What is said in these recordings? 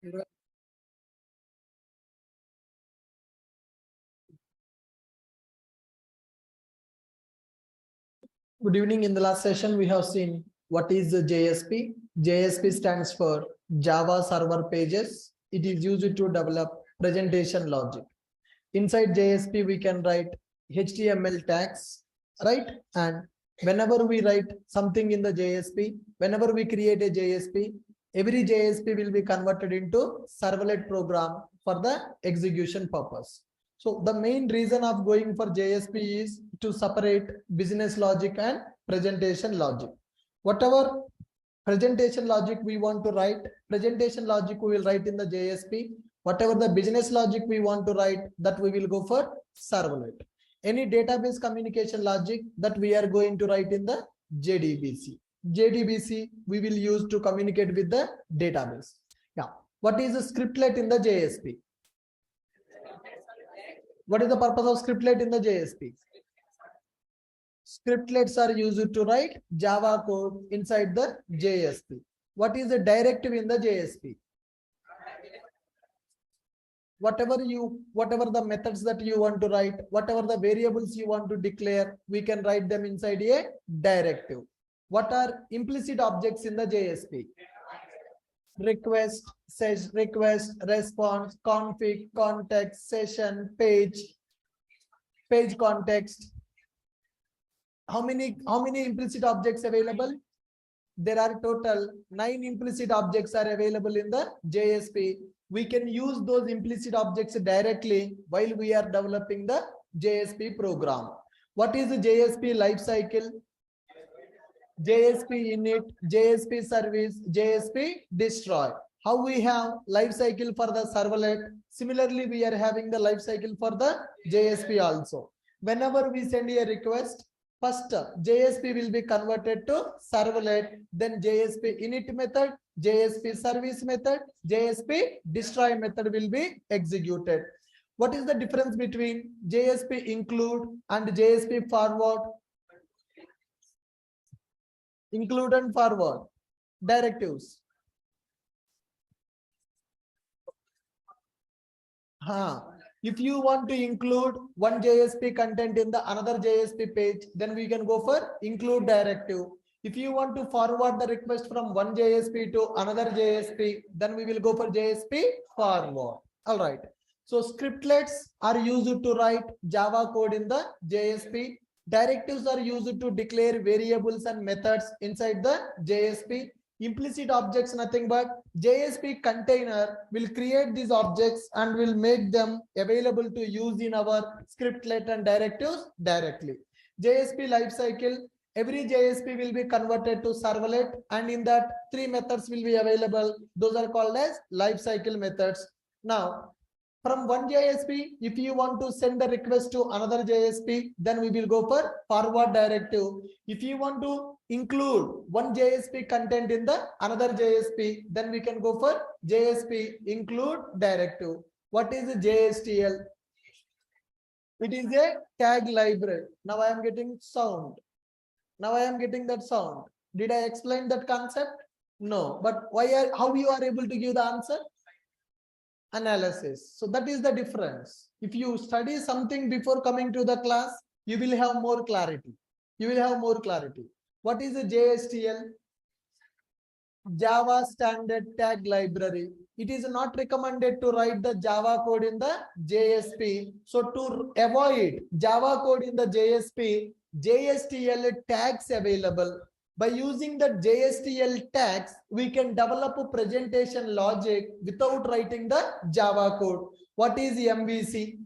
Good evening. In the last session, we have seen what is the JSP. JSP stands for Java Server Pages. It is used to develop presentation logic. Inside JSP, we can write HTML tags, right? And whenever we write something in the JSP, whenever we create a JSP, every JSP will be converted into servlet program for the execution purpose. So the main reason of going for JSP is to separate business logic and presentation logic. Whatever presentation logic we want to write, presentation logic we will write in the JSP. Whatever the business logic we want to write, that we will go for servlet. Any database communication logic that we are going to write in the JDBC. JDBC we will use to communicate with the database. Yeah. What is a scriptlet in the JSP? What is the purpose of scriptlet in the JSP? Scriptlets are used to write Java code inside the JSP. What is the directive in the JSP? Whatever the methods that you want to write, whatever the variables you want to declare, we can write them inside a directive. What are implicit objects in the JSP? Request, response, config, context, session, page context. How many implicit objects available? There are total 9 implicit objects are available in the JSP. We can use those implicit objects directly while we are developing the JSP program. What is the JSP lifecycle? JSP init, JSP service, JSP destroy. How we have lifecycle for the servlet? Similarly, we are having the lifecycle for the JSP also. Whenever we send a request, first JSP will be converted to servlet, then JSP init method, JSP service method, JSP destroy method will be executed. What is the difference between JSP include and JSP forward? Include and forward directives. If you want to include one JSP content in the another JSP page, then we can go for include directive. If you want to forward the request from one JSP to another JSP, then we will go for JSP forward. All right. So scriptlets are used to write Java code in the JSP. Directives are used to declare variables and methods inside the JSP. Implicit objects nothing but JSP container will create these objects and will make them available to use in our scriptlet and directives directly. JSP lifecycle, every JSP will be converted to servlet, and in that 3 methods will be available. Those are called as lifecycle methods. Now, from one JSP, if you want to send a request to another JSP, then we will go for forward directive. If you want to include one JSP content in the another JSP, then we can go for JSP include directive. What is the JSTL? It is a tag library. Now I am getting sound. Now I am getting that sound. Did I explain that concept? No. But how you are able to give the answer? Analysis. So that is the difference. If you study something before coming to the class, you will have more clarity. You will have more clarity. What is the JSTL? Java Standard Tag Library. It is not recommended to write the Java code in the JSP. So to avoid Java code in the JSP, JSTL tags available. By using the JSTL tags, we can develop a presentation logic without writing the Java code. What is MVC?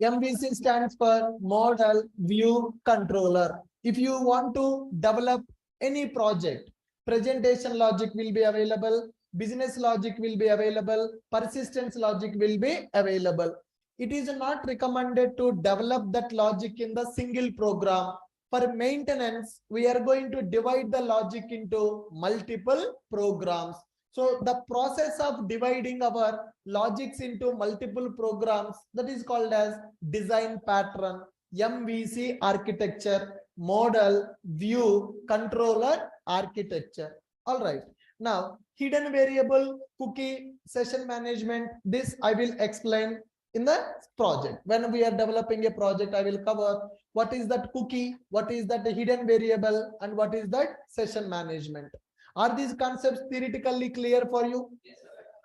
MVC stands for Model View Controller. If you want to develop any project, presentation logic will be available, business logic will be available, persistence logic will be available. It is not recommended to develop that logic in the single program. For maintenance, we are going to divide the logic into multiple programs. So the process of dividing our logics into multiple programs, that is called as design pattern, MVC architecture, model, view, controller architecture. All right. Now, hidden variable, cookie, session management, this I will explain in the project. When we are developing a project, I will cover what is that cookie, what is that hidden variable, and what is that session management. Are these concepts theoretically clear for you?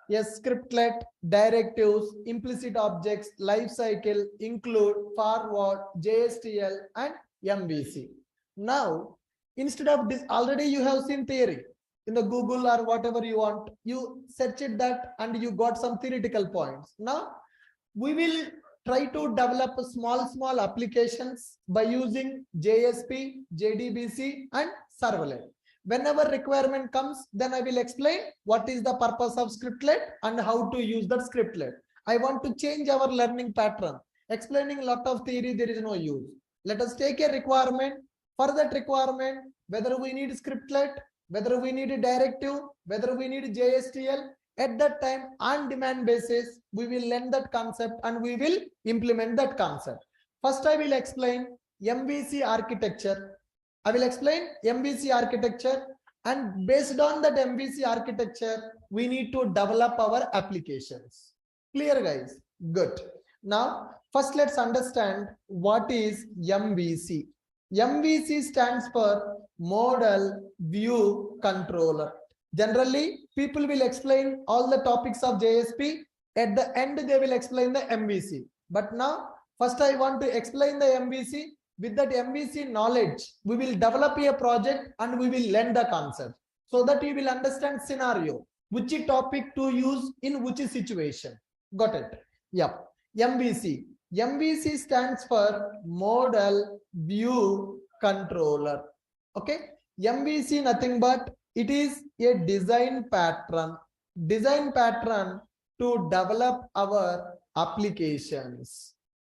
Yes, scriptlet, directives, implicit objects, life cycle, include, forward, JSTL, and MVC. Now, instead of this, already you have seen theory in the Google or whatever you want. You search it that and you got some theoretical points. Now, we will try to develop small applications by using JSP, JDBC, and Servlet. Whenever requirement comes, then I will explain what is the purpose of scriptlet and how to use that scriptlet. I want to change our learning pattern. Explaining a lot of theory, there is no use. Let us take a requirement. For that requirement, whether we need scriptlet, whether we need a directive, whether we need JSTL, at that time, on demand basis, we will learn that concept and we will implement that concept. First, I will explain MVC architecture. I will explain MVC architecture, and based on that MVC architecture, we need to develop our applications. Clear, guys? Good. Now, first let's understand what is MVC. MVC stands for Model View Controller. Generally, people will explain all the topics of JSP. At the end, they will explain the MVC. But now, first I want to explain the MVC. With that MVC knowledge, we will develop a project and we will learn the concept so that you will understand scenario, which topic to use in which situation. Got it? Yep. MVC. MVC stands for Model View Controller. Okay. MVC nothing but it is a design pattern to develop our applications.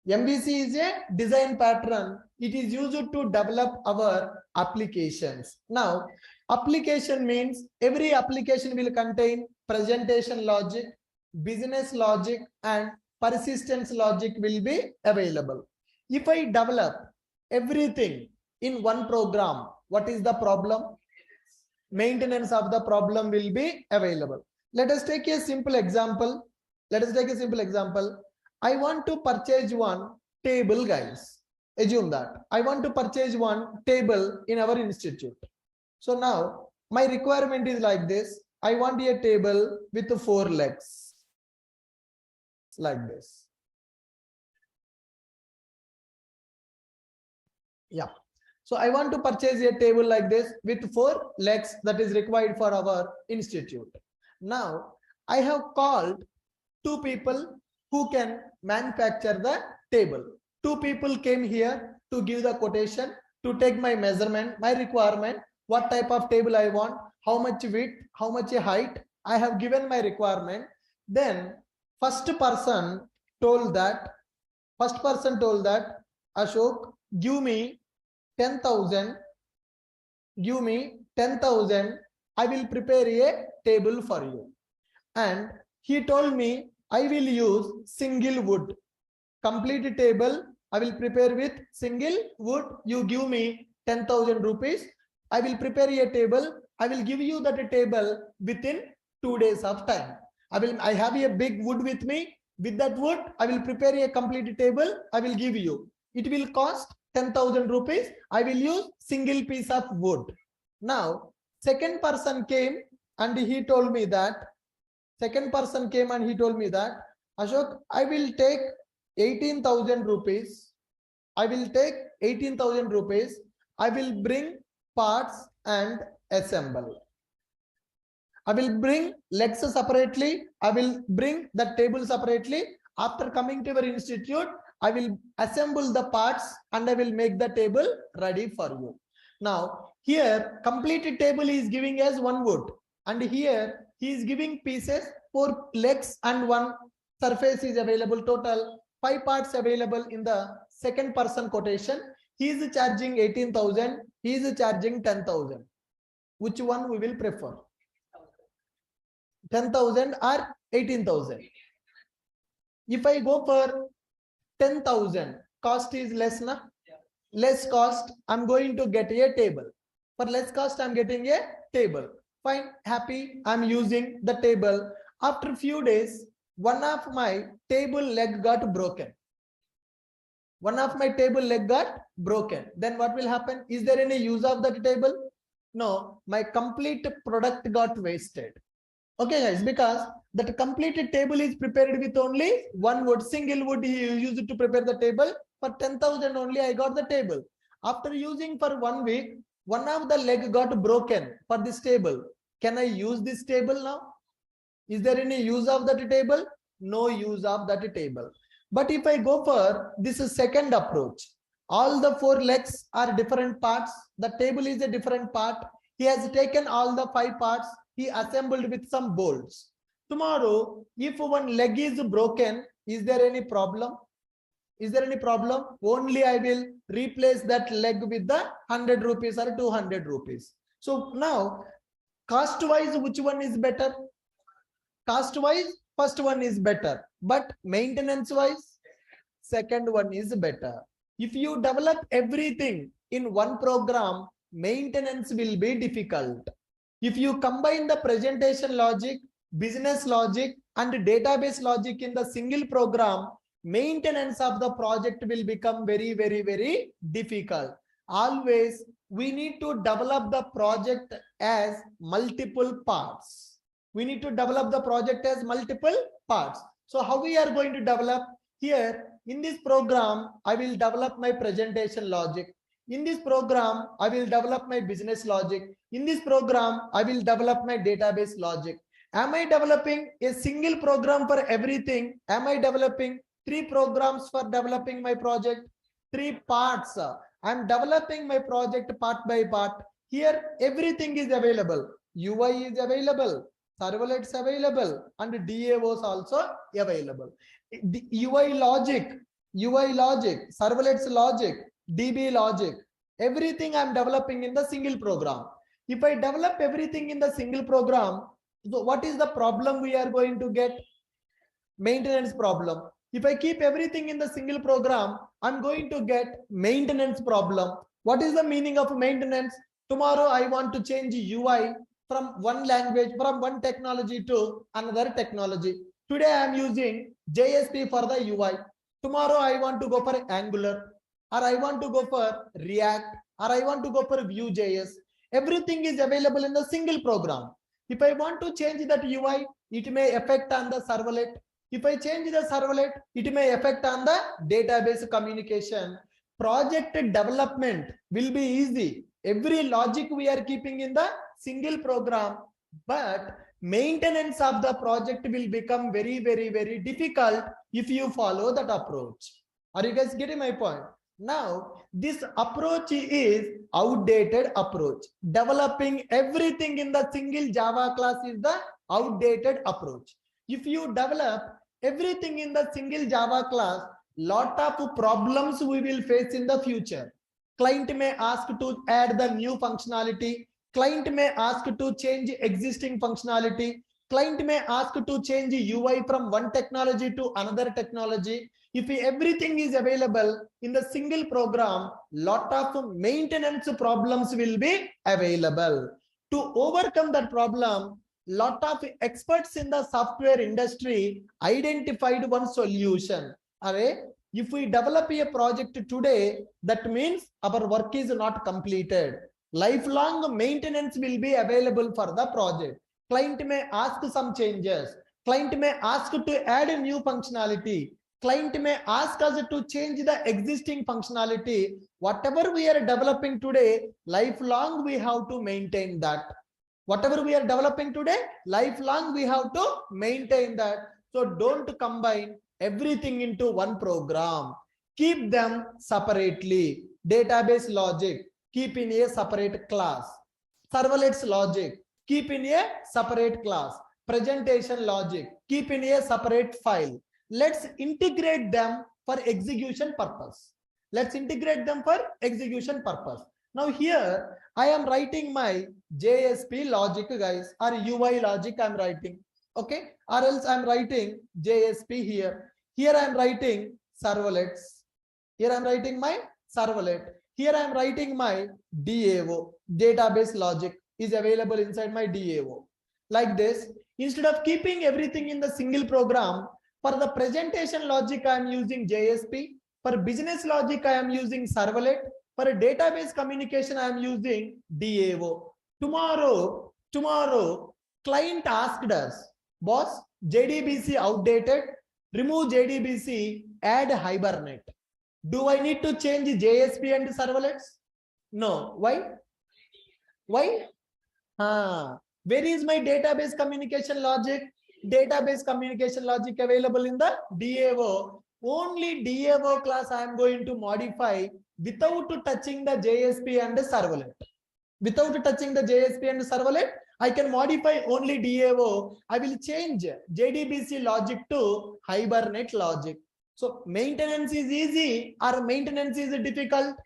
MVC is a design pattern. It is used to develop our applications. Now, application means every application will contain presentation logic, business logic, and persistence logic will be available. If I develop everything in one program, what is the problem? Maintenance of the problem will be available. Let us take a simple example. I want to purchase one table, guys. Assume that I want to purchase one table in our institute. So now my requirement is like this. I want a table with 4 legs like this. Yeah. So I want to purchase a table like this with 4 legs that is required for our institute. Now I have called 2 people who can manufacture the table. 2 people came here to give the quotation, to take my measurement, my requirement, what type of table I want, how much width, how much height. I have given my requirement. Then first person told that, Ashok, give me 10,000, I will prepare a table for you. And he told me, I will use single wood. Complete table, I will prepare with single wood. You give me 10,000 rupees. I will prepare a table. I will give you that table within 2 days of time. I have a big wood with me. With that wood, I will prepare a complete table. I will give you. It will cost 10,000 rupees. I will use single piece of wood. Now, second person came and he told me that, Ashok, I will take 18,000 rupees. I will bring parts and assemble. I will bring legs separately. I will bring the table separately. After coming to your institute, I will assemble the parts and I will make the table ready for you. Now, here, complete table is giving as 1 wood. And here, he is giving pieces, 4 legs and 1 surface is available. Total 5 parts available in the second person quotation. He is charging 18,000. He is charging 10,000. Which one we will prefer? 10,000 or 18,000? If I go for 10,000, cost is less, na? Less cost, I'm going to get a table. For less cost, I'm getting a table. Fine, happy, I'm using the table. After a few days, one of my table leg got broken. One of my table leg got broken. Then what will happen? Is there any use of that table? No, my complete product got wasted. Okay, guys, because that completed table is prepared with only one wood, single wood he used to prepare the table. For 10,000 only I got the table. After using for 1 week, one of the leg got broken for this table. Can I use this table now? Is there any use of that table? No use of that table. But if I go for this second approach, all the 4 legs are different parts. The table is a different part. He has taken all the 5 parts. He assembled with some bolts. Tomorrow, if one leg is broken, is there any problem? Is there any problem? Only I will replace that leg with the 100 rupees or 200 rupees. So now, cost wise, which one is better? Cost wise, first one is better, but maintenance wise, second one is better. If you develop everything in one program, maintenance will be difficult. If you combine the presentation logic, business logic, and database logic in the single program, maintenance of the project will become very, very, very difficult. Always, we need to develop the project as multiple parts. We need to develop the project as multiple parts. So how we are going to develop? Here in this program, I will develop my presentation logic. In this program, I will develop my business logic. In this program, I will develop my database logic. Am I developing a single program for everything? Am I developing 3 programs for developing my project? 3 parts. I am developing my project part by part. Here, everything is available. UI is available. Servlets available and DAOs also available. The UI logic, servlets logic, DB logic, everything I'm developing in the single program. If I develop everything in the single program, so what is the problem we are going to get? Maintenance problem. If I keep everything in the single program, I'm going to get maintenance problem. What is the meaning of maintenance? Tomorrow I want to change UI from one language, from one technology to another technology. Today I am using JSP for the UI. Tomorrow I want to go for Angular, or I want to go for React, or I want to go for Vue.js. Everything is available in the single program. If I want to change that UI, it may affect on the servlet. If I change the servlet, it may affect on the database communication. Project development will be easy. Every logic we are keeping in the single program, but maintenance of the project will become very, very, very difficult if you follow that approach. Are you guys getting my point? Now, this approach is outdated approach. Developing everything in the single Java class is the outdated approach. If you develop everything in the single Java class, lot of problems we will face in the future. Client may ask to add the new functionality. Client may ask to change existing functionality. Client may ask to change UI from one technology to another technology. If everything is available in the single program, lot of maintenance problems will be available. To overcome that problem, lot of experts in the software industry identified one solution. If we develop a project today, that means our work is not completed. Lifelong maintenance will be available for the project. Client may ask some changes. Client may ask to add a new functionality. Client may ask us to change the existing functionality. Whatever we are developing today, lifelong we have to maintain that. Whatever we are developing today, lifelong we have to maintain that. So don't combine everything into one program. Keep them separately. Database logic, keep in a separate class. Servlets logic, keep in a separate class. Presentation logic, keep in a separate file. Let's integrate them for execution purpose. Let's integrate them for execution purpose. Now here I am writing my JSP logic, guys, or UI logic I'm writing. Okay, or else I'm writing JSP here. Here I'm writing servlets. Here I'm writing my servlet. Here I'm writing my DAO, database logic. is available inside my DAO. Like this, instead of keeping everything in the single program, for the presentation logic, I am using JSP. For business logic, I am using Servlet. For a database communication, I am using DAO. Tomorrow, client asked us, boss, JDBC outdated, remove JDBC, add Hibernate. Do I need to change JSP and Servlets? No. Why? Where is my database communication logic? Database communication logic available in the DAO. Only DAO class I am going to modify without touching the JSP and the Servlet. Without touching the JSP and Servlet, I can modify only DAO. I will change JDBC logic to Hibernate logic. So maintenance is easy or maintenance is difficult?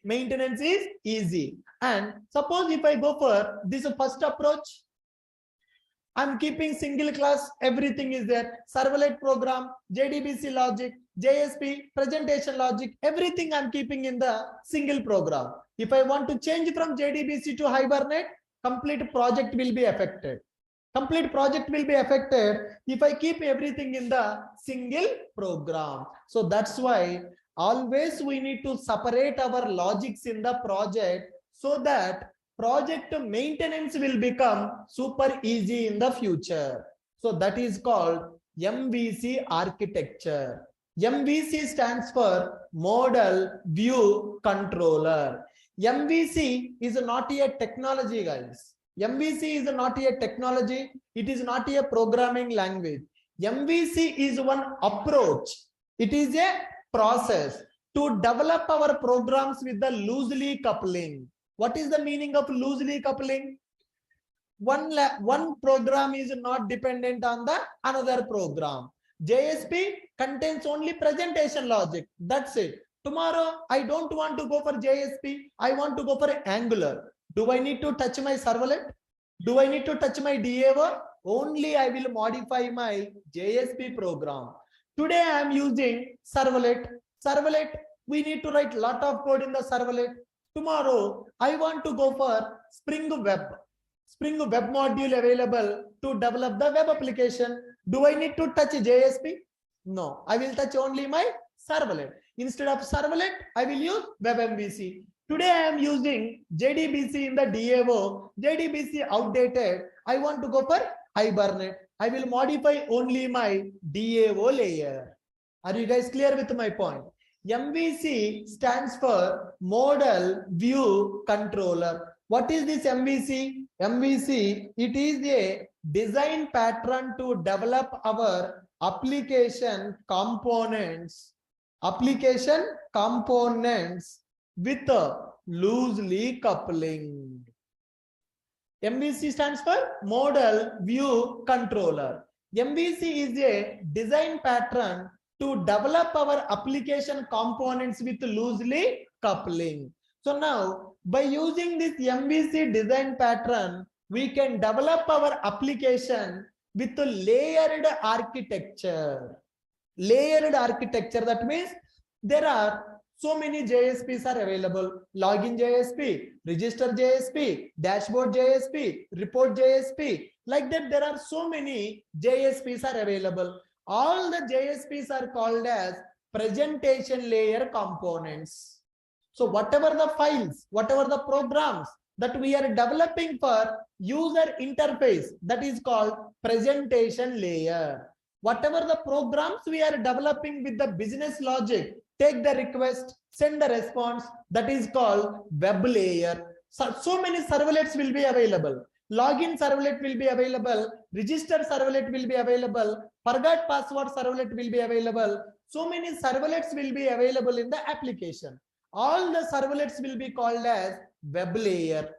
Maintenance is easy. And suppose if I go for this first approach, I'm keeping single class, everything is there. Servlet program, JDBC logic, JSP, presentation logic, everything I'm keeping in the single program. If I want to change from JDBC to Hibernate, complete project will be affected. Complete project will be affected if I keep everything in the single program. So that's why always we need to separate our logics in the project so that project maintenance will become super easy in the future. So that is called MVC architecture. MVC stands for Model View Controller. MVC is not a technology, guys. MVC is not a technology. It is not a programming language. MVC is one approach. It is a process to develop our programs with the loosely coupling. What is the meaning of loosely coupling? One program is not dependent on the another program. JSP contains only presentation logic. That's it. Tomorrow, I don't want to go for JSP. I want to go for Angular. Do I need to touch my Servlet? Do I need to touch my DAO? Only I will modify my JSP program. Today, I am using Servlet. Servlet, we need to write a lot of code in the Servlet. Tomorrow, I want to go for Spring Web. Spring Web module available to develop the web application. Do I need to touch JSP? No, I will touch only my Servlet. Instead of Servlet, I will use WebMVC. Today I am using JDBC in the DAO. JDBC outdated. I want to go for Hibernate. I will modify only my DAO layer. Are you guys clear with my point? MVC stands for Model View Controller. What is this MVC? MVC, it is a design pattern to develop our application components with a loosely coupling. MVC stands for Model View Controller. MVC is a design pattern to develop our application components with loosely coupling. So now, by using this MVC design pattern, we can develop our application with a layered architecture. Layered architecture, that means there are so many JSPs are available. Login JSP, register JSP, dashboard JSP, report JSP. Like that, there are so many JSPs are available. All the JSPs are called as presentation layer components. So whatever the files, whatever the programs that we are developing for user interface, that is called presentation layer. Whatever the programs we are developing with the business logic, take the request, send the response, that is called web layer. So many servlets will be available. Login servlet will be available. Register servlet will be available. Forgot password servlet will be available. So many servlets will be available in the application. All the servlets will be called as web layer.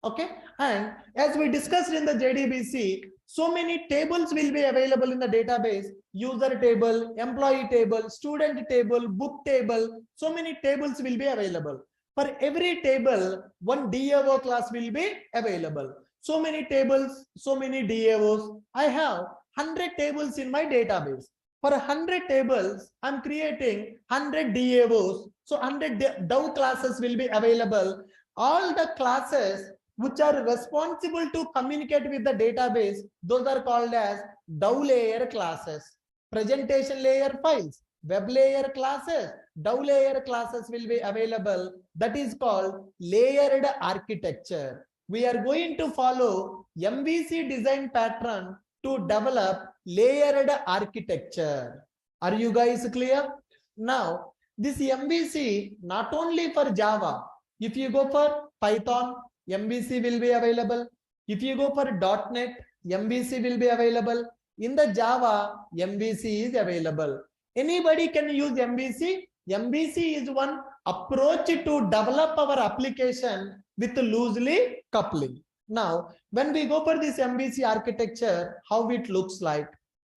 Okay. And as we discussed in the JDBC, so many tables will be available in the database. User table, employee table, student table, book table. So many tables will be available. For every table, one DAO class will be available. So many tables, so many DAOs. I have 100 tables in my database. For 100 tables, I'm creating 100 DAOs. So 100 DAO classes will be available. All the classes which are responsible to communicate with the database, those are called as DAO layer classes. Presentation layer files, web layer classes, DAO layer classes will be available. That is called layered architecture. We are going to follow MVC design pattern to develop layered architecture. Are you guys clear? Now, this MVC not only for Java. If you go for Python, MVC will be available. If you go for .NET, MVC will be available. In the Java, MVC is available. Anybody can use MVC. MVC is one approach to develop our application with loosely coupling. Now, when we go for this MVC architecture, how it looks like.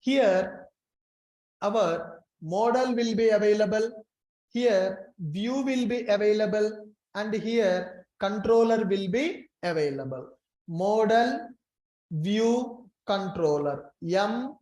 Here, our model will be available. Here, view will be available. And here, controller will be available. Model, view, controller. MVC.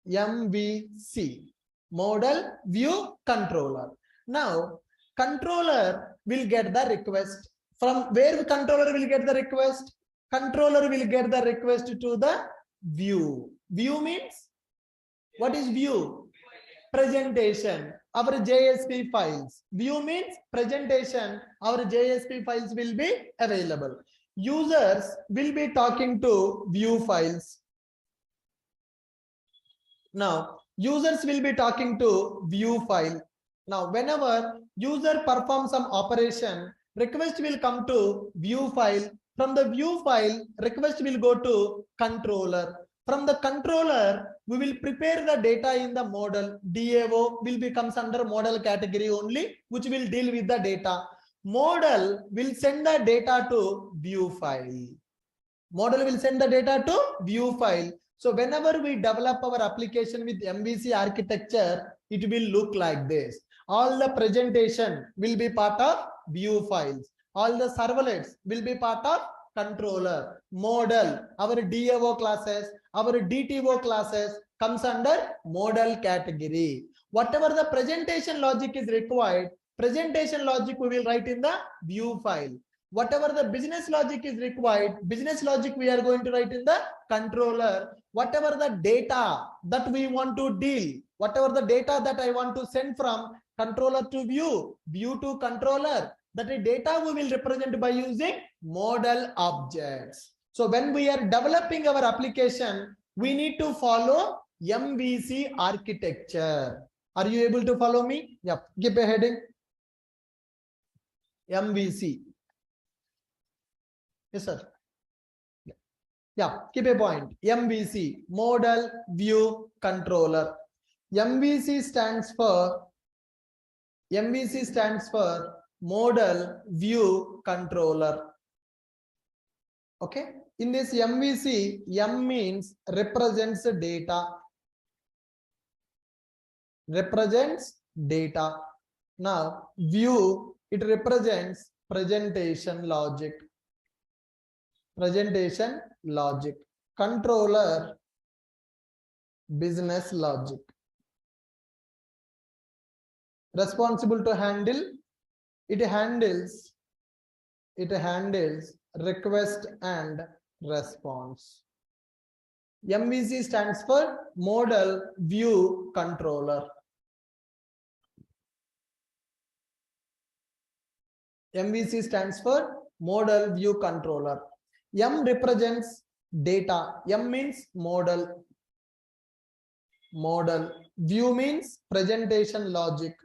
MVC. Model, view, controller. Now, controller will get the request. From where controller will get the request? Controller will get the request to the view. View means, what is view? Presentation. Our JSP files. View means presentation. Our JSP files will be available. Users will be talking to view files. Now, users will be talking to view file. Now, whenever user performs some operation, request will come to view file. From the view file, request will go to controller. From the controller, we will prepare the data in the model. DAO will becomes under model category only, which will deal with the data. Model will send the data to view file. Model will send the data to view file. So whenever we develop our application with MVC architecture, it will look like this. All the presentation will be part of view files. All the servlets will be part of controller. Model, our DAO classes, our DTO classes comes under model category. Whatever the presentation logic is required, presentation logic we will write in the view file. Whatever the business logic is required, business logic we are going to write in the controller. Whatever the data that we want to deal, whatever the data that I want to send from controller to view, view to controller, that data we will represent by using model objects. So when we are developing our application, we need to follow MVC architecture. Are you able to follow me? Yep. Give a heading. MVC. Yes, sir. Yeah, keep a point. MVC, model, view, controller. MVC stands for model, view, controller. Okay. In this MVC, M means represents data. Represents data. Now, view, it represents presentation logic. Presentation logic. Controller, business logic. Responsible to handle, it handles request and response. MVC stands for model, view, controller. MVC stands for model, view, controller. M represents data. M means model. Model. View means presentation logic.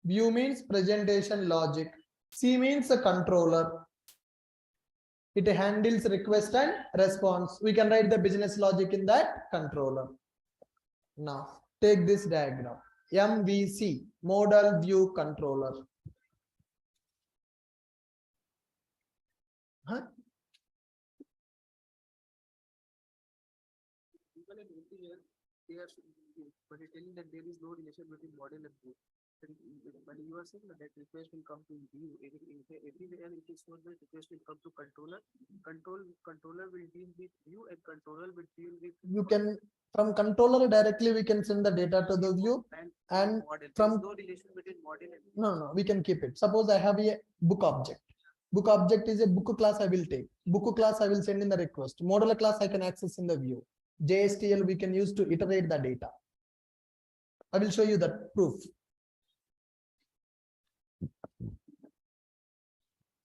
View means presentation logic. C means a controller. It handles request and response. We can write the business logic in that controller. Now, take this diagram. MVC, model, view, controller. Huh? But telling that there is no relation between model and view. But you are saying that request will come to view. Everywhere it is shown that request will come to controller. Controller will deal with view and controller will deal with. You can from controller directly we can send the data to the view and model. from No relation between model and no, we can keep it. Suppose I have a book object. Book object is a book class I will take. Book class I will send in the request. Modular class I can access in the view. JSTL we can use to iterate the data. I will show you the proof.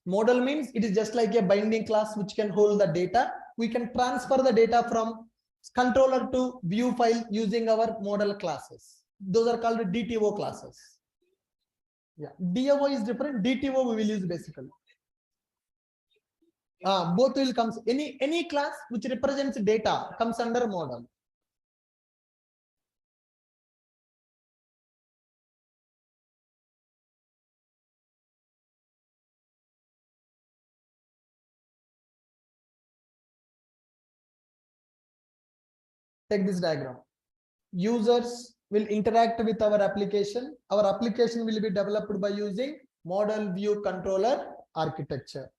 Model means it is just like a binding class which can hold the data. We can transfer the data from controller to view file using our model classes. Those are called DTO classes. Yeah, DO is different. DTO we will use basically. Both will comes. Any class which represents data comes under model. Take this diagram. Users will interact with our application. Our application will be developed by using model view controller architecture.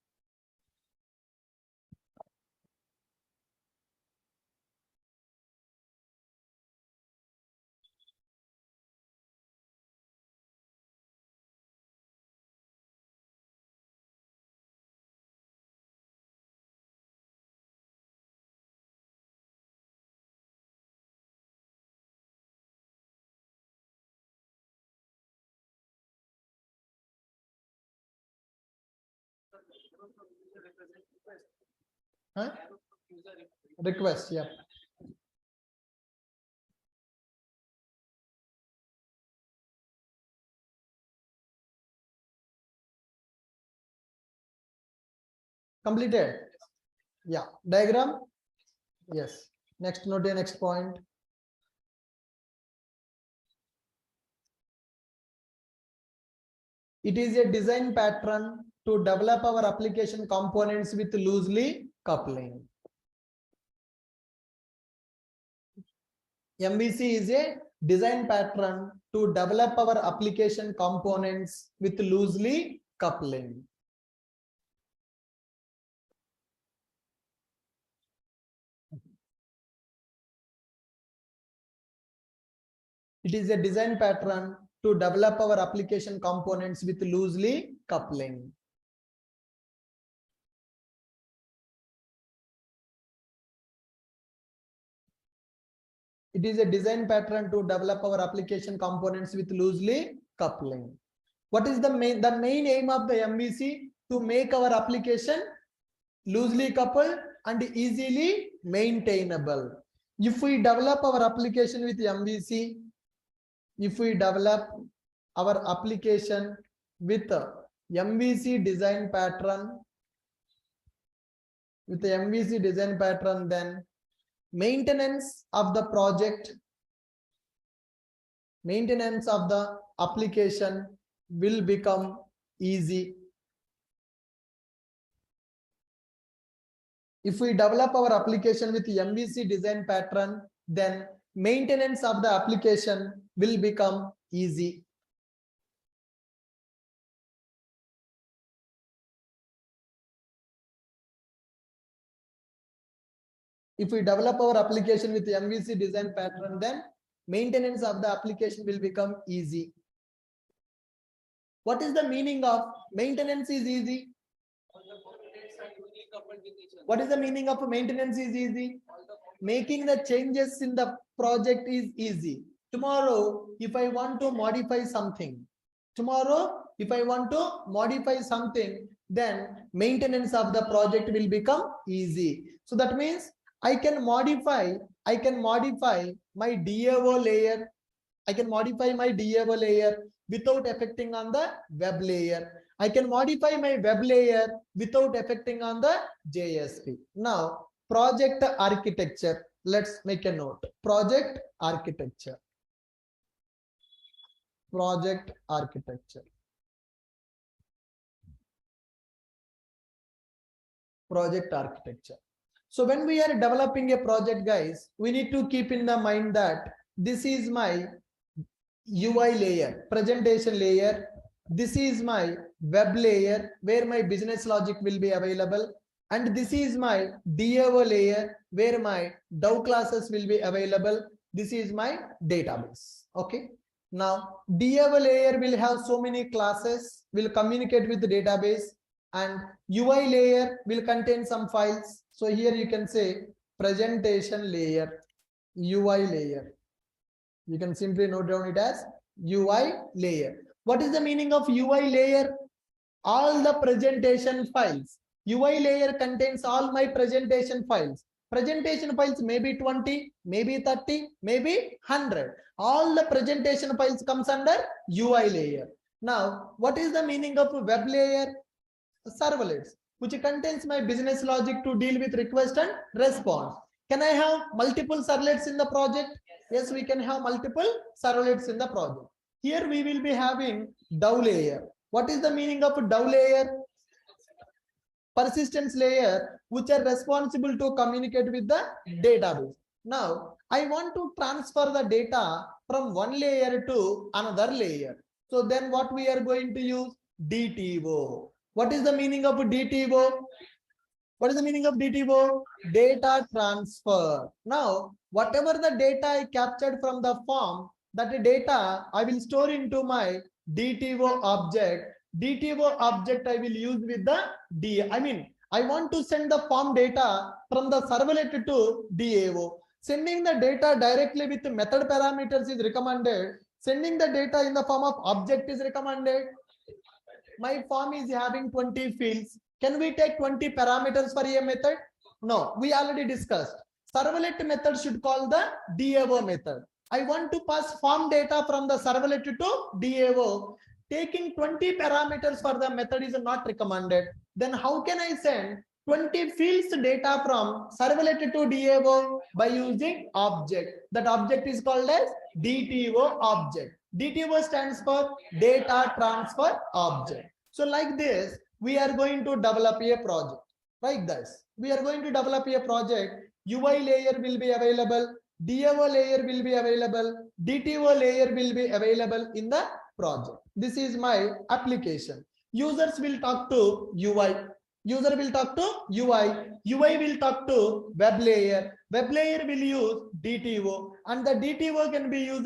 Huh? Request, yeah. Completed. Yeah. Diagram. Yes. Next note, next point. It is a design pattern to develop our application components with loosely coupling. MVC is a design pattern to develop our application components with loosely coupling. It is a design pattern to develop our application components with loosely coupling. It is a design pattern to develop our application components with loosely coupling. What is the main aim of the MVC? To make our application loosely coupled and easily maintainable. If we develop our application with MVC, if we develop our application with MVC design pattern, then maintenance of the project, maintenance of the application will become easy. If we develop our application with MVC design pattern, then maintenance of the application will become easy. If we develop our application with MVC design pattern, then maintenance of the application will become easy. What is the meaning of maintenance is easy? What is the meaning of maintenance is easy? Making the changes in the project is easy. Tomorrow, if I want to modify something, then maintenance of the project will become easy. So that means I can modify my DAO layer. I can modify my DAO layer without affecting on the web layer. I can modify my web layer without affecting on the JSP. Now, project architecture. Let's make a note. Project architecture. Project architecture. Project architecture. So when we are developing a project, guys, we need to keep in the mind that this is my UI layer, presentation layer. This is my web layer where my business logic will be available. And this is my DAO layer where my DAO classes will be available. This is my database. Okay. Now DAO layer will have so many classes, will communicate with the database, and UI layer will contain some files. So here you can say presentation layer, UI layer. You can simply note down it as UI layer. What is the meaning of UI layer? All the presentation files. UI layer contains all my presentation files. Presentation files may be 20, maybe 30, maybe 100. All the presentation files comes under UI layer. Now, what is the meaning of web layer? Servlets, which contains my business logic to deal with request and response. Can I have multiple servlets in the project? Yes, we can have multiple servlets in the project. Here we will be having DAO layer. What is the meaning of DAO layer? Persistence layer, which are responsible to communicate with the database. Now, I want to transfer the data from one layer to another layer. So then what we are going to use? DTO. What is the meaning of DTO? What is the meaning of DTO? Data transfer. Now, whatever the data I captured from the form, that data I will store into my DTO object. DTO object I will use with the I want to send the form data from the servlet to DAO. Sending the data directly with method parameters is recommended. Sending the data in the form of object is recommended. My form is having 20 fields. Can we take 20 parameters for a method? No, we already discussed. Servlet method should call the DAO method. I want to pass form data from the servlet to DAO. Taking 20 parameters for the method is not recommended. Then how can I send 20 fields data from servlet to DAO? By using object. That object is called as DTO object. DTO stands for data transfer object. So like this, we are going to develop a project. Like this, we are going to develop a project. UI layer will be available. DAO layer will be available. DTO layer will be available in the project. This is my application. Users will talk to UI. User will talk to UI. UI will talk to web layer. Web layer will use DTO. And the DTO can be used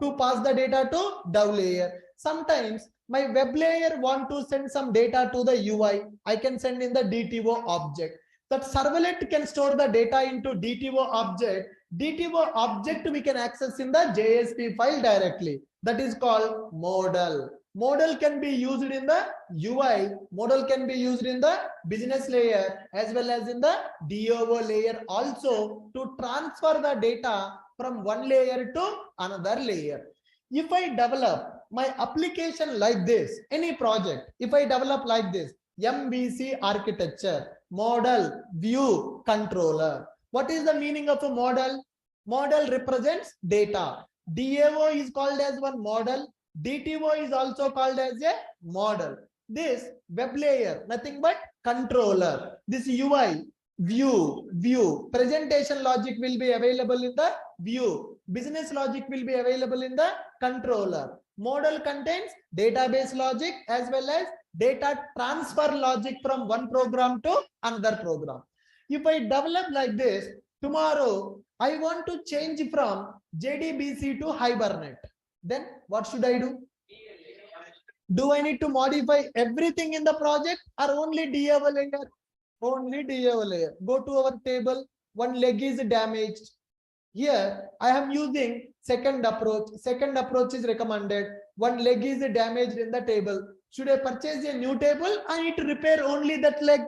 to pass the data to DAO layer. Sometimes my web layer want to send some data to the UI. I can send in the DTO object. That servlet can store the data into DTO object. DTO object we can access in the JSP file directly. That is called model. Model can be used in the UI. Model can be used in the business layer as well as in the DAO layer also to transfer the data from one layer to another layer. If I develop my application like this, any project, if I develop like this, MVC architecture, model, view, controller. What is the meaning of a model? Model represents data. DAO is called as one model. DTO is also called as a model. This web layer, nothing but controller. This UI, view, presentation logic will be available in the view. Business logic will be available in the controller. Model contains database logic as well as data transfer logic from one program to another program. If I develop like this, tomorrow I want to change from JDBC to Hibernate. Then what should I do? Do I need to modify everything in the project or only DAO layer? Only DAO layer. Go to our table. One leg is damaged. Here I am using second approach. Second approach is recommended. One leg is damaged in the table. Should I purchase a new table? I need to repair only that leg.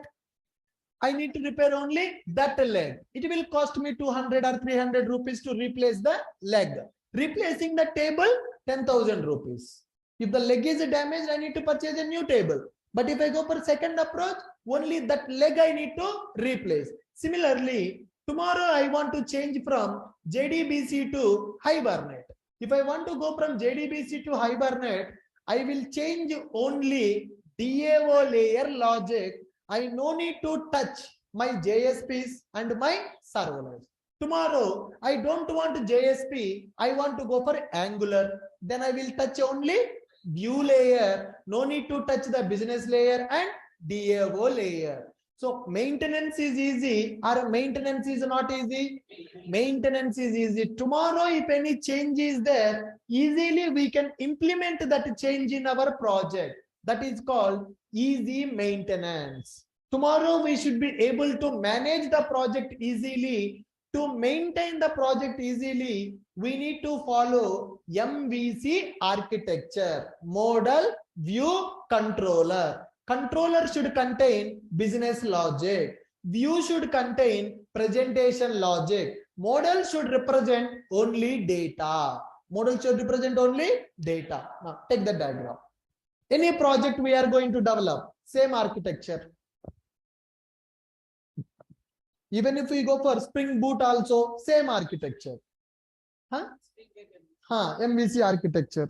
I need to repair only that leg. It will cost me 200 or 300 rupees to replace the leg. Replacing the table, 10,000 rupees. If the leg is damaged, I need to purchase a new table. But if I go for second approach, only that leg I need to replace. Similarly, tomorrow I want to change from JDBC to Hibernate. If I want to go from JDBC to Hibernate, I will change only DAO layer logic. I no need to touch my JSPs and my servlets. Tomorrow, I don't want JSP. I want to go for Angular. then I will touch only view layer. No need to touch the business layer and DAO layer. So maintenance is easy or maintenance is not easy? Maintenance is easy. Tomorrow, if any change is there, easily we can implement that change in our project. That is called easy maintenance. Tomorrow, we should be able to manage the project easily. To maintain the project easily, we need to follow MVC architecture, model, view, controller. Controller should contain business logic. View should contain presentation logic. Model should represent only data. Model should represent only data. Now, take the diagram. Any project we are going to develop, same architecture. Even if we go for Spring Boot also, same architecture. MVC architecture.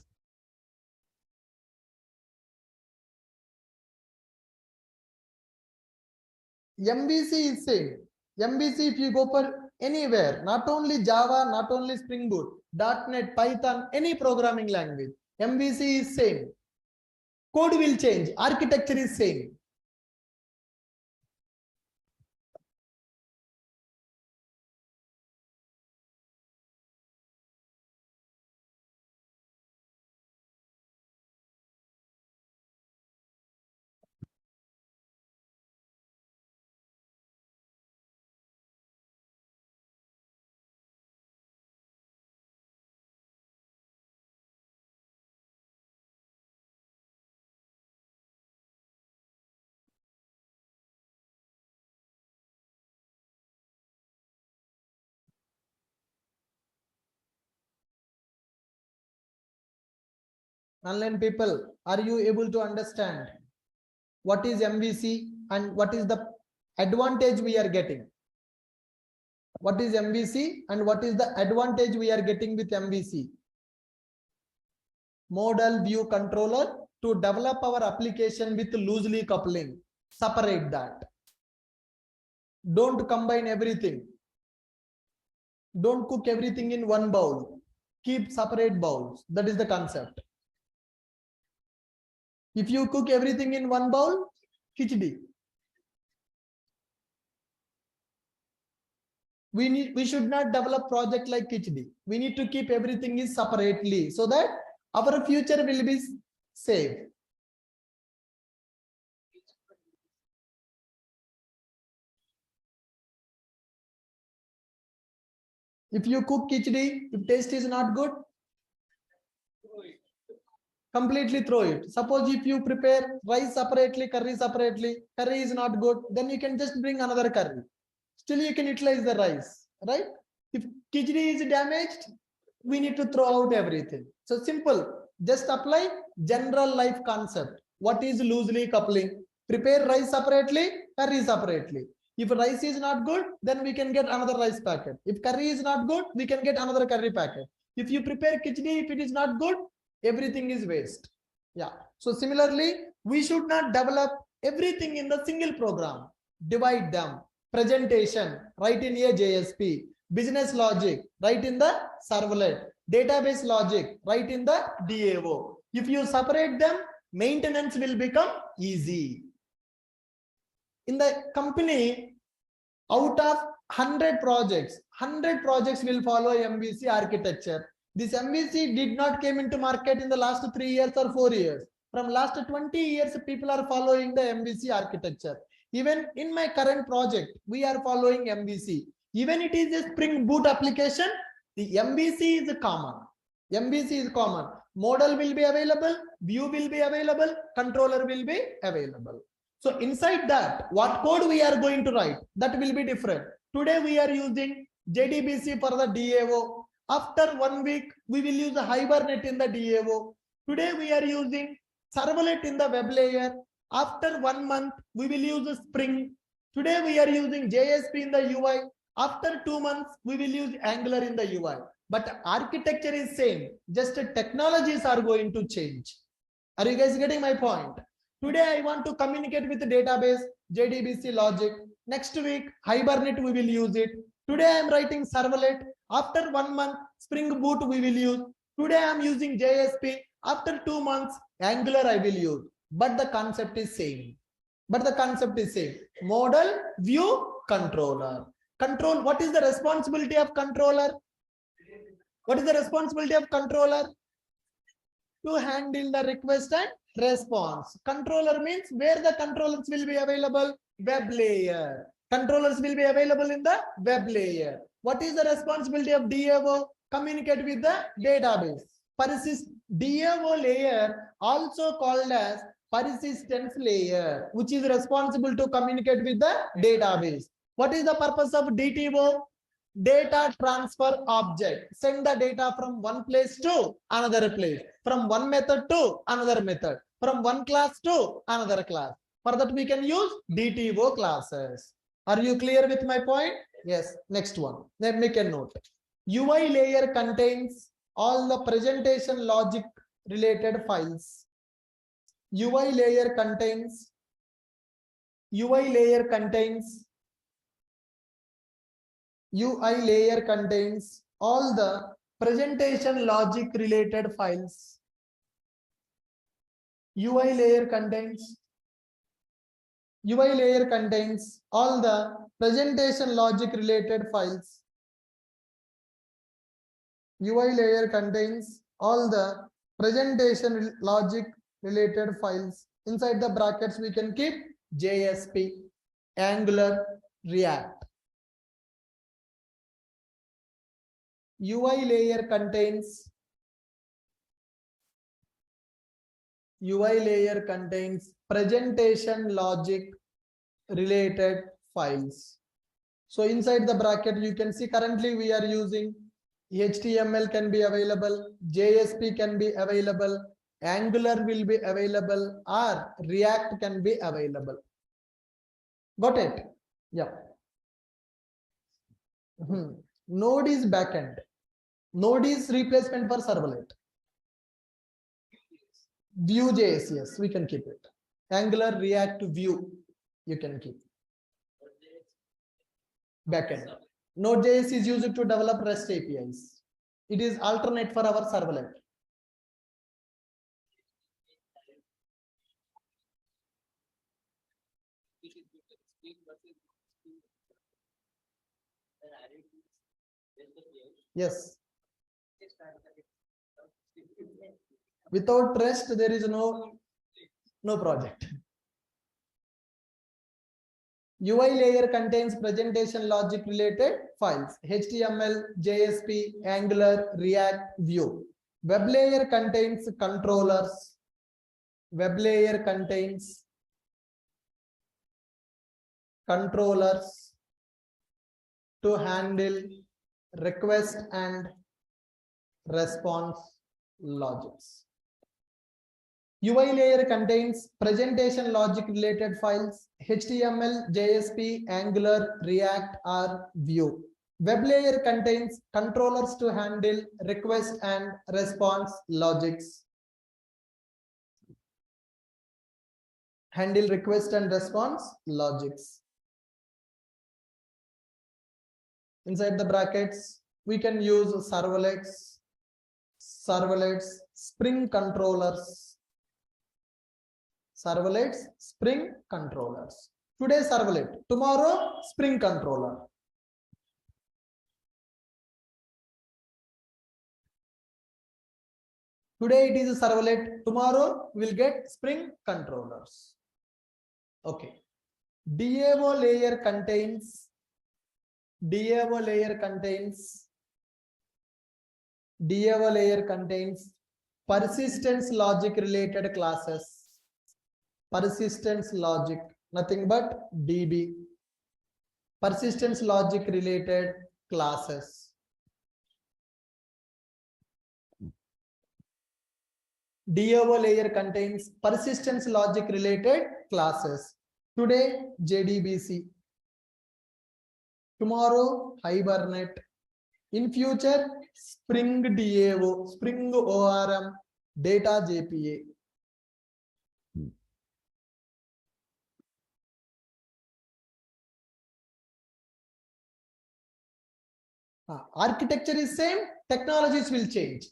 MVC is same. MVC, if you go for anywhere, not only Java, not only Spring Boot, .NET, Python, any programming language, MVC is same. Code will change, architecture is same. Online people, are you able to understand what is MVC and what is the advantage we are getting? What is MVC and what is the advantage we are getting with MVC? Model, view, controller to develop our application with loosely coupling. Separate that. Don't combine everything. Don't cook everything in one bowl. Keep separate bowls. That is the concept. If you cook everything in one bowl, khichdi. We should not develop project like khichdi. We need to keep everything is separately so that our future will be safe. If you cook khichdi, if taste is not good, completely throw it. Suppose if you prepare rice separately, curry is not good, then you can just bring another curry. Still you can utilize the rice, right? If khichdi is damaged, we need to throw out everything. So simple, just apply general life concept. What is loosely coupling? Prepare rice separately, curry separately. If rice is not good, then we can get another rice packet. If curry is not good, we can get another curry packet. If you prepare khichdi, if it is not good, everything is waste. Yeah. So similarly, we should not develop everything in the single program. Divide them. Presentation, write in a JSP. Business logic, write in the servlet. Database logic, write in the DAO. If you separate them, maintenance will become easy. In the company, out of 100 projects will follow MVC architecture. This MVC did not came into market in the last 3 years or 4 years. From last 20 years, people are following the MVC architecture. Even in my current project, we are following MVC. Even it is a Spring Boot application, the MVC is common. MVC is common. Model will be available, view will be available, controller will be available. So inside that, what code we are going to write, that will be different. Today we are using JDBC for the DAO. After 1 week, we will use Hibernate in the DAO. Today we are using Servlet in the web layer. After 1 month, we will use Spring. Today we are using JSP in the UI. After 2 months, we will use Angular in the UI. But architecture is same. Just technologies are going to change. Are you guys getting my point? Today I want to communicate with the database, JDBC logic. Next week, Hibernate we will use it. Today I am writing Servlet. After 1 month, Spring Boot we will use. Today I am using JSP. After 2 months, Angular I will use. But the concept is same. Model, view, controller. Control. What is the responsibility of controller? To handle the request and response. Controller means where the controllers will be available? Web layer. Controllers will be available in the web layer. What is the responsibility of DAO? Communicate with the database. DAO layer, also called as persistence layer, which is responsible to communicate with the database. What is the purpose of DTO? Data transfer object. Send the data from one place to another place, from one method to another method, from one class to another class. For that we can use DTO classes. Are you clear with my point? Yes. Next one. Then make a note. UI layer contains all the presentation logic related files. UI layer contains all the presentation logic related files. UI layer contains all the presentation logic related files. UI layer contains all the presentation logic related files. Inside the brackets we can keep JSP, Angular, React. UI layer contains presentation logic related files. So inside the bracket you can see currently we are using HTML can be available, JSP can be available, Angular will be available, or React can be available. Got it? Yeah. Node is backend. Node is replacement for servlet. Vue.js, yes, we can keep it. Angular, React, Vue, you can keep. Backend. Node.js is used to develop REST APIs. It is alternate for our servlet. Yes. Without REST, there is no project. UI layer contains presentation logic related files. HTML, JSP, Angular, React, Vue. Web layer contains controllers. Web layer contains controllers to handle request and response logics. UI layer contains presentation logic related files. HTML, JSP, Angular, React, or Vue. Web layer contains controllers to handle request and response logics. Handle request and response logics. Inside the brackets, we can use servlets, Spring controllers. Servlets, Spring controllers. Today servlet, tomorrow Spring controller. Today it is a servlet, tomorrow we will get Spring controllers. Okay. DAO layer contains persistence logic related classes. Persistence logic, nothing but DB. Persistence logic related classes. DAO layer contains persistence logic related classes. Today JDBC. Tomorrow Hibernate. In future Spring DAO, Spring ORM, Data JPA. Architecture is same, technologies will change.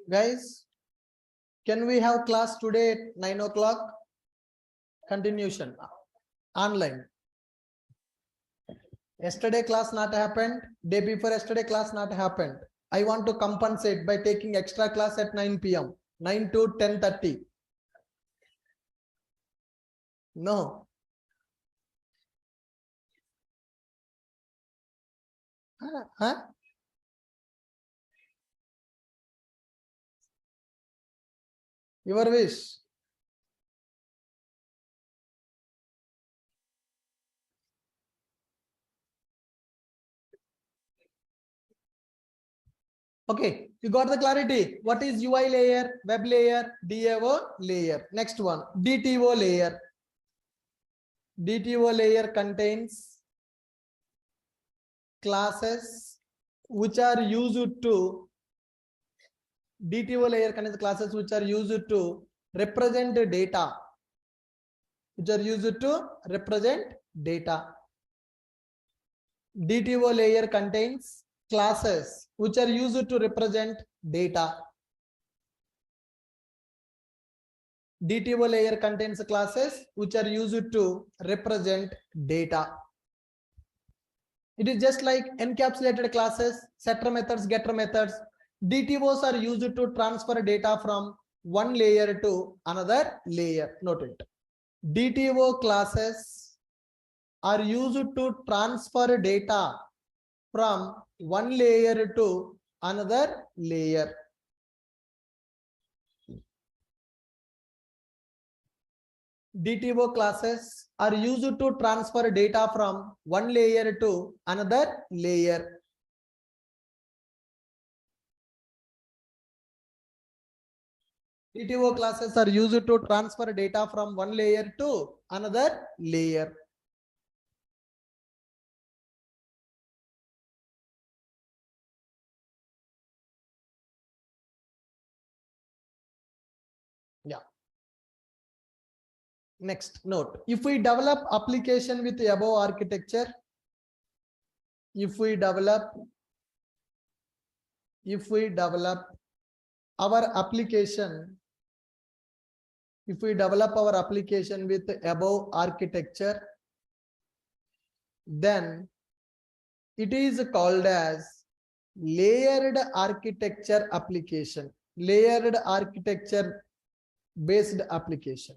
Guys, can we have class today at 9 o'clock? Continuation online. Yesterday class not happened. Day before yesterday class not happened. I want to compensate by taking extra class at 9 p.m. 9 to 10:30. No. Huh? Your wish. Okay, you got the clarity. What is UI layer, web layer, DAO layer? Next one, DTO layer. DTO layer contains classes which are used to DTO layer contains classes which are used to represent data. Which are used to represent data. DTO layer contains classes which are used to represent data. DTO layer contains classes which are used to represent data. It is just like encapsulated classes, setter methods, getter methods. DTOs are used to transfer data from one layer to another layer. Note it. DTO classes are used to transfer data from one layer to another layer. DTO classes are used to transfer data from one layer to another layer. DTO classes are used to transfer data from one layer to another layer. Yeah. Next note, if we develop application with above architecture, if we develop our application, if we develop our application with above architecture, then it is called as layered architecture application, layered architecture based application.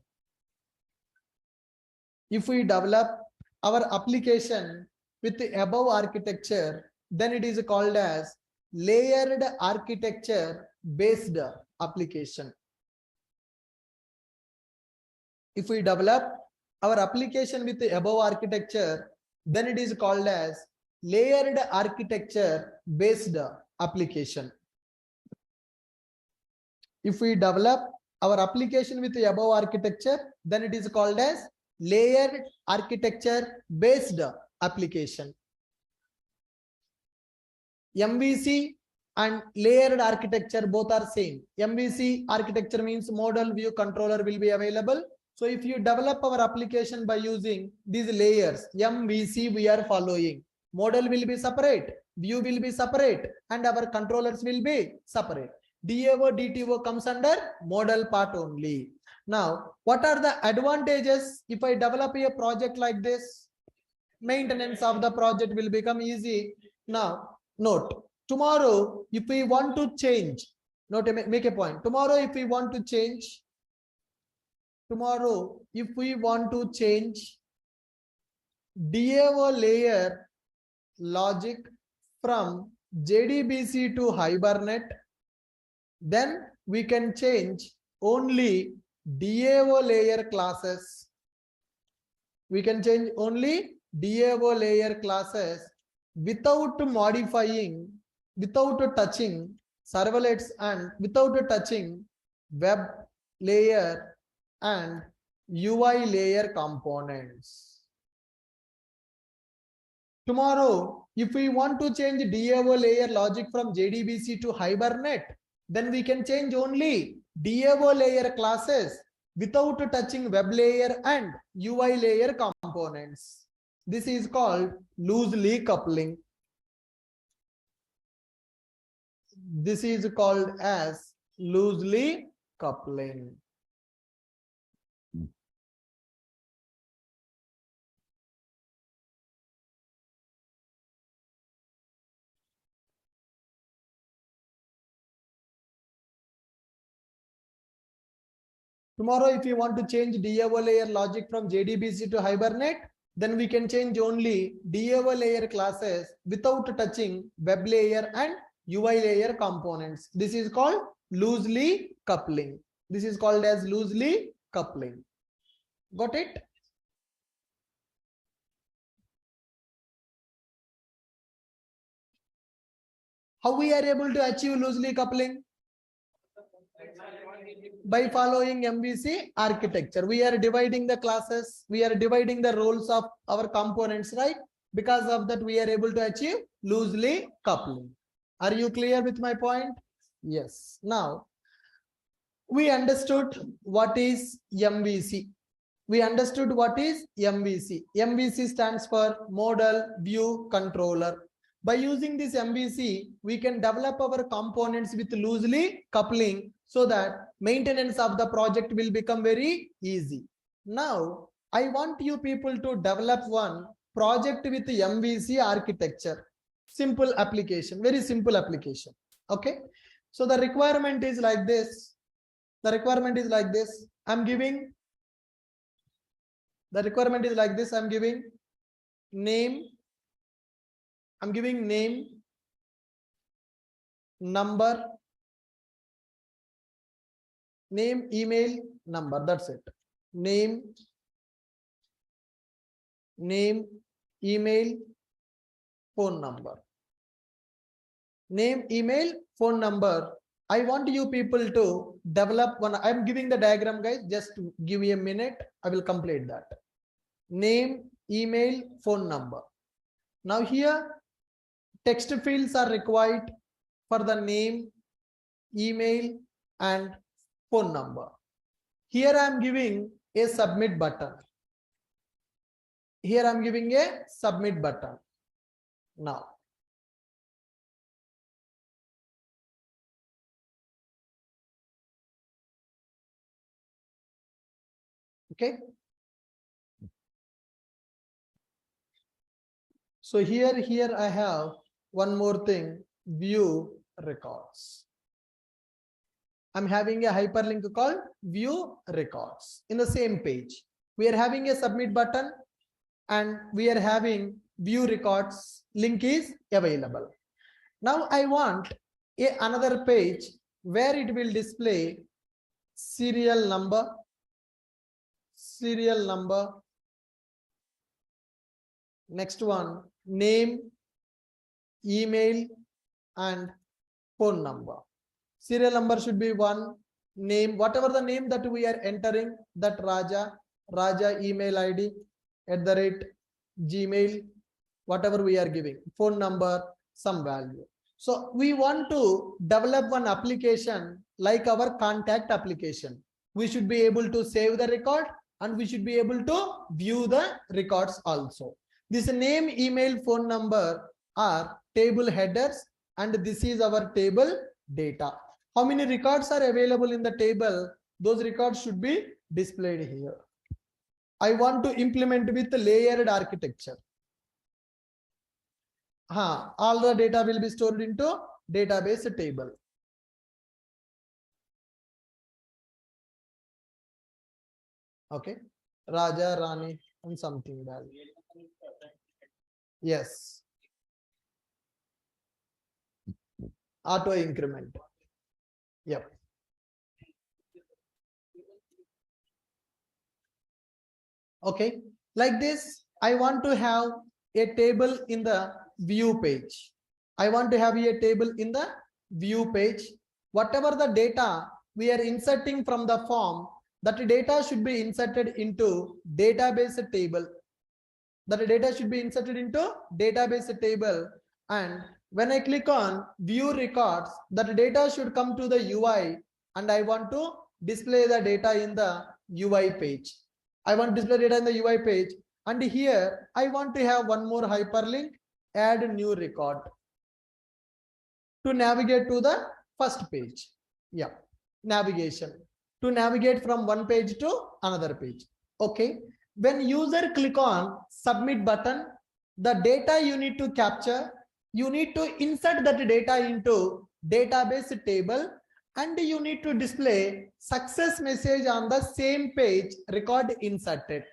If we develop our application with the above architecture, then it is called as layered architecture based application. If we develop our application with the above architecture, then it is called as layered architecture based application. If we develop our application with the above architecture, then it is called as layered architecture based application. MVC and layered architecture both are same. MVC architecture means model, view, controller will be available. So if you develop our application by using these layers, MVC we are following. Model will be separate, view will be separate, and our controllers will be separate. DAO, DTO comes under model part only. Now, what are the advantages if I develop a project like this? Maintenance of the project will become easy. Now, note, tomorrow, if we want to change, note, make a point. Tomorrow, if we want to change, DAO layer logic from JDBC to Hibernate, then we can change only DAO layer classes. We can change only DAO layer classes without modifying, without touching servlets and without touching web layer and UI layer components. Tomorrow, if we want to change DAO layer logic from JDBC to Hibernate, then we can change only DAO layer classes without touching web layer and UI layer components. This is called loosely coupling. This is called as loosely coupling. Tomorrow, if you want to change DAO layer logic from JDBC to Hibernate, then we can change only DAO layer classes without touching web layer and UI layer components. This is called loosely coupling. This is called as loosely coupling. Got it? How we are able to achieve loosely coupling? By following MVC architecture. We are dividing the classes, we are dividing the roles of our components, right? Because of that, we are able to achieve loosely coupling. Are you clear with my point? Yes. Now, we understood what is MVC. We understood what is MVC. MVC stands for Model View Controller. By using this MVC, we can develop our components with loosely coupling so that maintenance of the project will become very easy. Now, I want you people to develop one project with MVC architecture. Simple application, very simple application. Okay. So the requirement is like this. The requirement is like this. I'm giving name. I'm giving name, number, name, email, number. That's it. Name, email, phone number. Name, email, phone number. I want you people to develop one. I'm giving the diagram, guys. Just give me a minute. I will complete that. Name, email, phone number. Now here, text fields are required for the name, email, and phone number. Here I am giving a submit button. Here I am giving a submit button. Now, okay. So here I have one more thing, view records. I'm having a hyperlink called view records in the same page. We are having a submit button and we are having view records. Link is available. Now I want another page where it will display serial number, next one, name, email, and phone number. Serial number should be one, name, whatever the name that we are entering, that Raja email ID @Gmail, whatever we are giving, phone number, some value. So we want to develop one application like our contact application. We should be able to save the record and we should be able to view the records also. This name, email, phone number are table headers and this is our table data. How many records are available in the table? Those records should be displayed here. I want to implement with layered architecture. All the data will be stored into database table. Okay, Raja, Rani, and something value. Yes. Auto increment. Yep. Okay, like this, I want to have a table in the view page. I want to have a table in the view page. Whatever the data we are inserting from the form, that data should be inserted into database table. That data should be inserted into database table. And when I click on view records, that data should come to the UI, and I want to display the data in the UI page. I want to display data in the UI page, and here I want to have one more hyperlink, add new record, to navigate to the first page. Yeah, navigation, to navigate from one page to another page. Okay, when user click on submit button, the data you need to capture, you need to insert that data into database table, and you need to display success message on the same page, record inserted.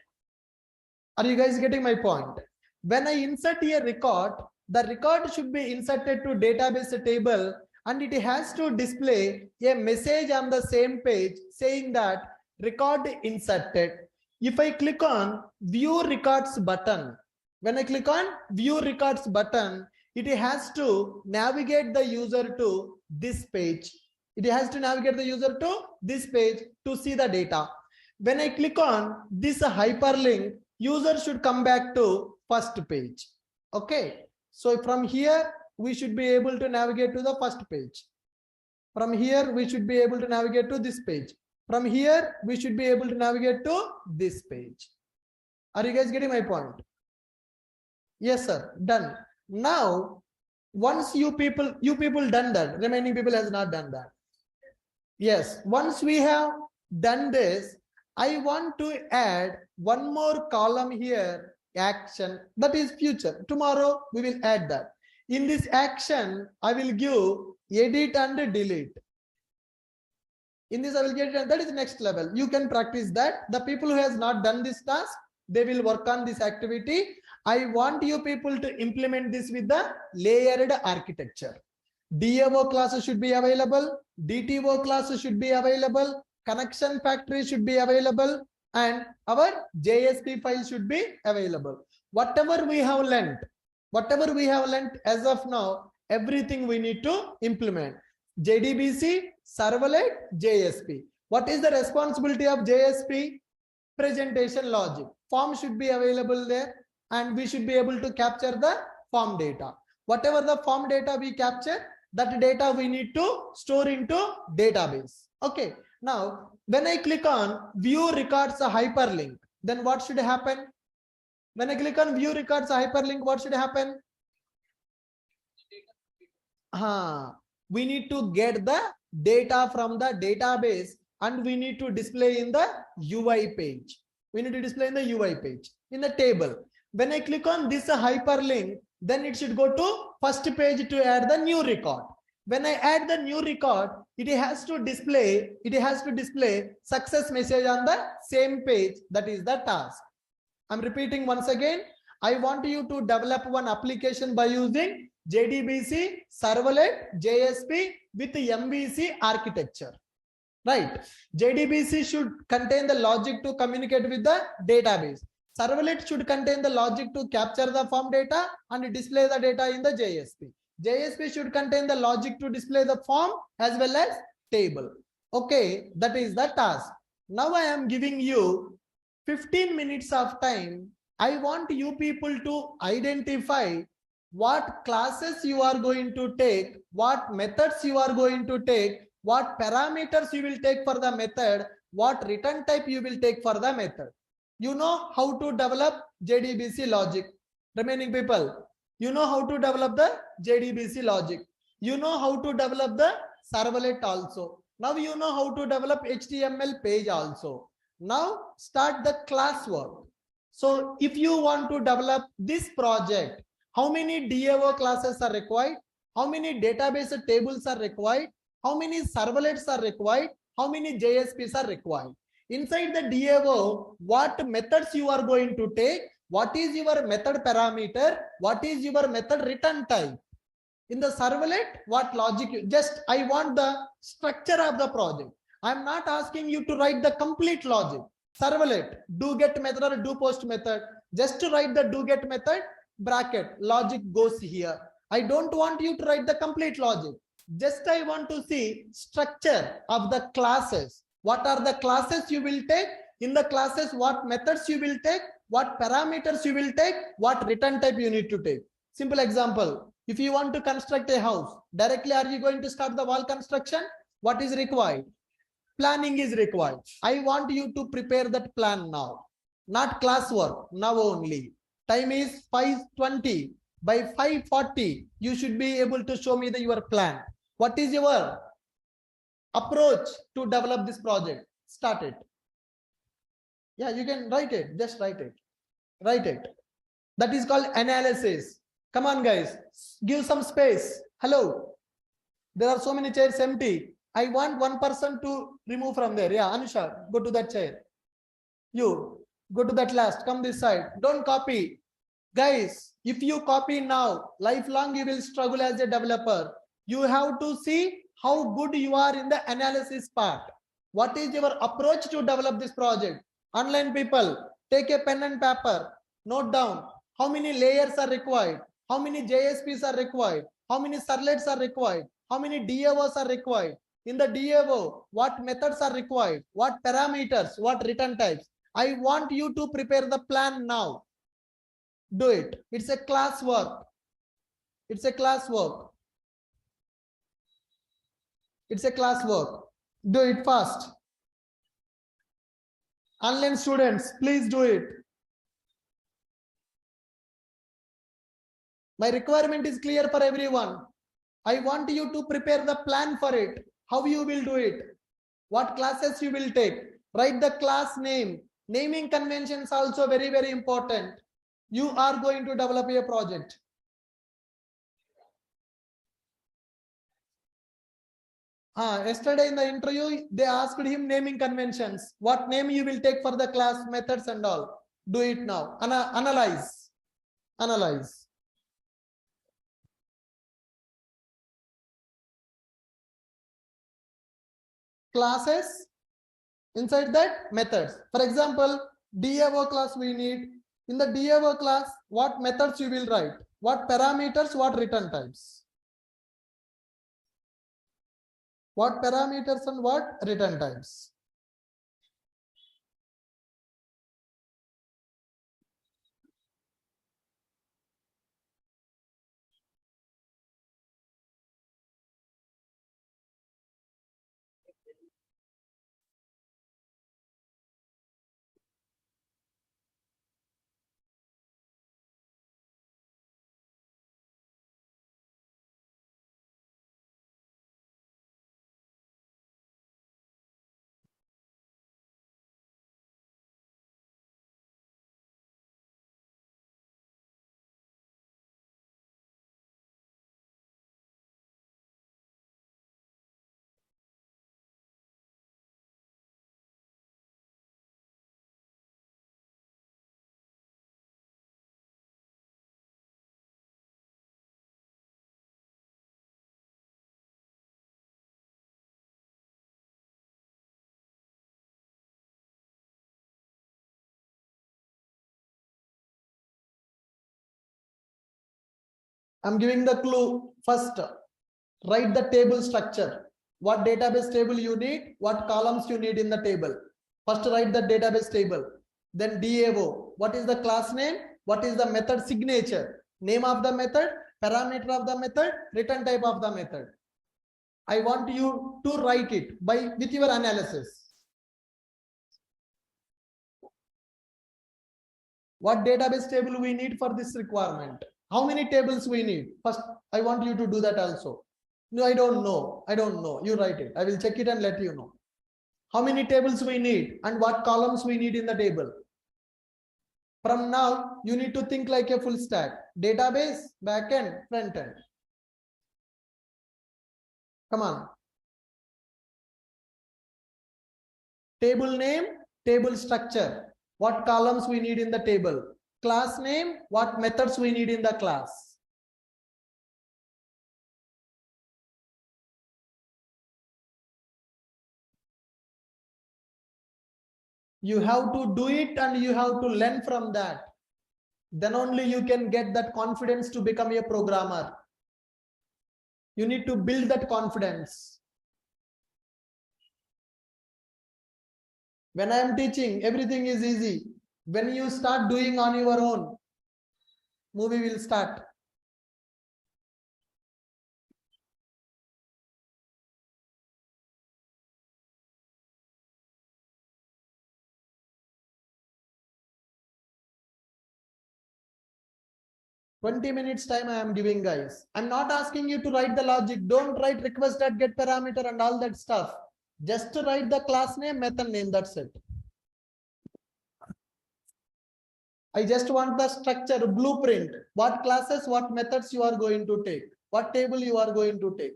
Are you guys getting my point? When I insert a record, the record should be inserted to database table, and it has to display a message on the same page saying that record inserted. If I click on view records button, when I click on view records button, it has to navigate the user to this page. It has to navigate the user to this page to see the data. When I click on this hyperlink, user should come back to first page. Okay, so from here we should be able to navigate to the first page. From here we should be able to navigate to this page. From here we should be able to navigate to this page. Are you guys getting my point? Yes sir, done. Now once you people done that, remaining people has not done that. Yes, once we have done this, I want to add one more column here, action, that is future. Tomorrow we will add that. In this action, I will give edit and delete. In this I will get it, and that is next level. You can practice that. The people who has not done this task, they will work on this activity. I want you people to implement this with the layered architecture. DAO classes should be available, DTO classes should be available, connection factory should be available, and our JSP file should be available. Whatever we have learned as of now, everything we need to implement. JDBC, servlet, JSP. What is the responsibility of JSP? Presentation logic. Form should be available there, and we should be able to capture the form data. Whatever the form data we capture, that data we need to store into database. Okay. Now, when I click on view records a hyperlink, then what should happen? When I click on view records a hyperlink, what should happen? We need to get the data from the database, and we need to display in the UI page. We need to display in the UI page, in the table. When I click on this hyperlink, then it should go to first page to add the new record. When I add the new record, it has to display success message on the same page. That is the task. I'm repeating once again. I want you to develop one application by using JDBC, servlet, JSP with MVC architecture. Right? JDBC should contain the logic to communicate with the database. Servlet should contain the logic to capture the form data and display the data in the JSP. JSP should contain the logic to display the form as well as table. Okay, that is the task. Now I am giving you 15 minutes of time. I want you people to identify what classes you are going to take, what methods you are going to take, what parameters you will take for the method, what return type you will take for the method. You know how to develop JDBC logic. Remaining people, you know how to develop the JDBC logic. You know how to develop the servlet also. Now you know how to develop HTML page also. Now start the class work. So if you want to develop this project, how many DAO classes are required? How many database tables are required? How many servlets are required? How many JSPs are required? Inside the DAO, what methods you are going to take? What is your method parameter? What is your method return type? In the servlet, what logic? I want the structure of the project. I'm not asking you to write the complete logic. Servlet, do get method or do post method. Just to write the do get method, bracket, logic goes here. I don't want you to write the complete logic. Just I want to see structure of the classes. What are the classes you will take? In the classes, what methods you will take? What parameters you will take? What return type you need to take? Simple example. If you want to construct a house, directly are you going to start the wall construction? What is required? Planning is required. I want you to prepare that plan now, not classwork, now only. Time is 5:20. By 5:40, you should be able to show me your plan. What is your approach to develop this project? Start it. Yeah, you can write it. Just write it. Write it. That is called analysis. Come on, guys. Give some space. Hello. There are so many chairs empty. I want one person to remove from there. Yeah, Anusha, go to that chair. You go to that last. Come this side. Don't copy. Guys, if you copy now, lifelong you will struggle as a developer. You have to see how good you are in the analysis part. What is your approach to develop this project? Online people, take a pen and paper. Note down how many layers are required, how many JSPs are required, how many servlets are required, how many DAOs are required. In the DAO, what methods are required, what parameters, what return types. I want you to prepare the plan now. Do it. It's a class work. It's a class work. It's a class work. Do it fast. Online students, please do it. My requirement is clear for everyone. I want you to prepare the plan for it. How you will do it. What classes you will take. Write the class name. Naming conventions also very, very important. You are going to develop a project. Yesterday in the interview, they asked him naming conventions. What name you will take for the class, methods and all. Do it now. Analyze. Analyze. Classes. Inside that, methods. For example, DAO class we need. In the DAO class, what methods you will write? What parameters, what return types? What parameters and what return types? I'm giving the clue. First, write the table structure. What database table you need, what columns you need in the table. First, write the database table. Then DAO. What is the class name? What is the method signature? Name of the method, parameter of the method, return type of the method. I want you to write it with your analysis. What database table we need for this requirement? How many tables we need? First, I want you to do that also. No, I don't know. I don't know. You write it. I will check it and let you know. How many tables we need and what columns we need in the table. From now, you need to think like a full stack. Database, backend, front end. Come on. Table name, table structure. What columns we need in the table. Class name, what methods we need in the class. You have to do it and you have to learn from that. Then only you can get that confidence to become a programmer. You need to build that confidence. When I am teaching, everything is easy. When you start doing on your own, movie will start. $20 time I am giving, guys. I'm not asking you to write the logic. Don't write request at get parameter and all that stuff. Just to write the class name, method name, that's it. I just want the structure, blueprint. What classes, what methods you are going to take. What table you are going to take.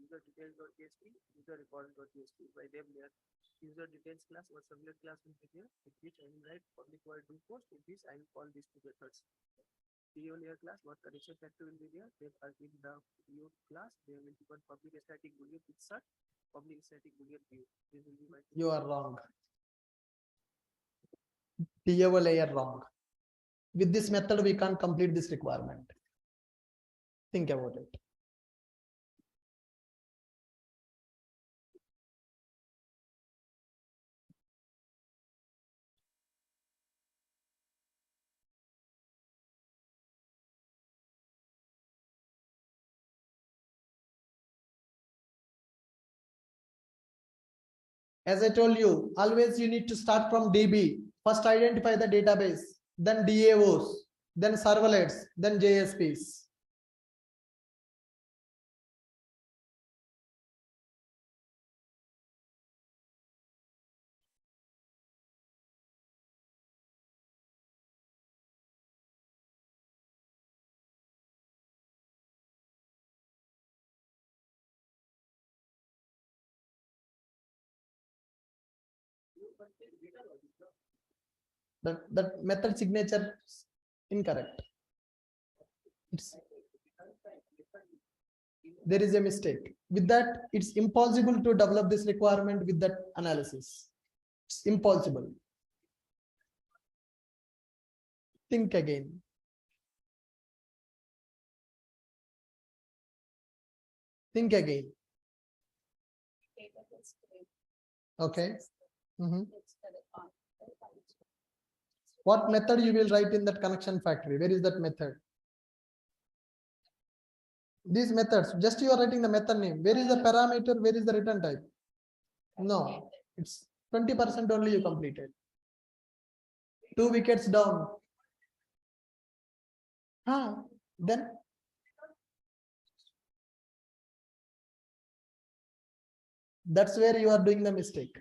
User details.tsp, user record.tsp. By them there, user details class or servlet class will be there, in which I will write public void do post. In this I will call these two methods. PO layer class, what connection factor will be there? They are in the PO class. There will be one public static boolean insert, public static boolean view. This will be my. You are wrong. PO layer wrong. With this method, we can't complete this requirement. Think about it. As I told you, always you need to start from DB. First identify the database, then DAOs, then servlets, then JSPs. That method signature is incorrect. There is a mistake. With that, it's impossible to develop this requirement with that analysis. It's impossible. Think again. Think again. Okay. What method you will write in that connection factory? Where is that method? These methods, just you are writing the method name. Where is the parameter? Where is the return type? No, it's 20% only you completed. 2 wickets down. Then that's where you are doing the mistake.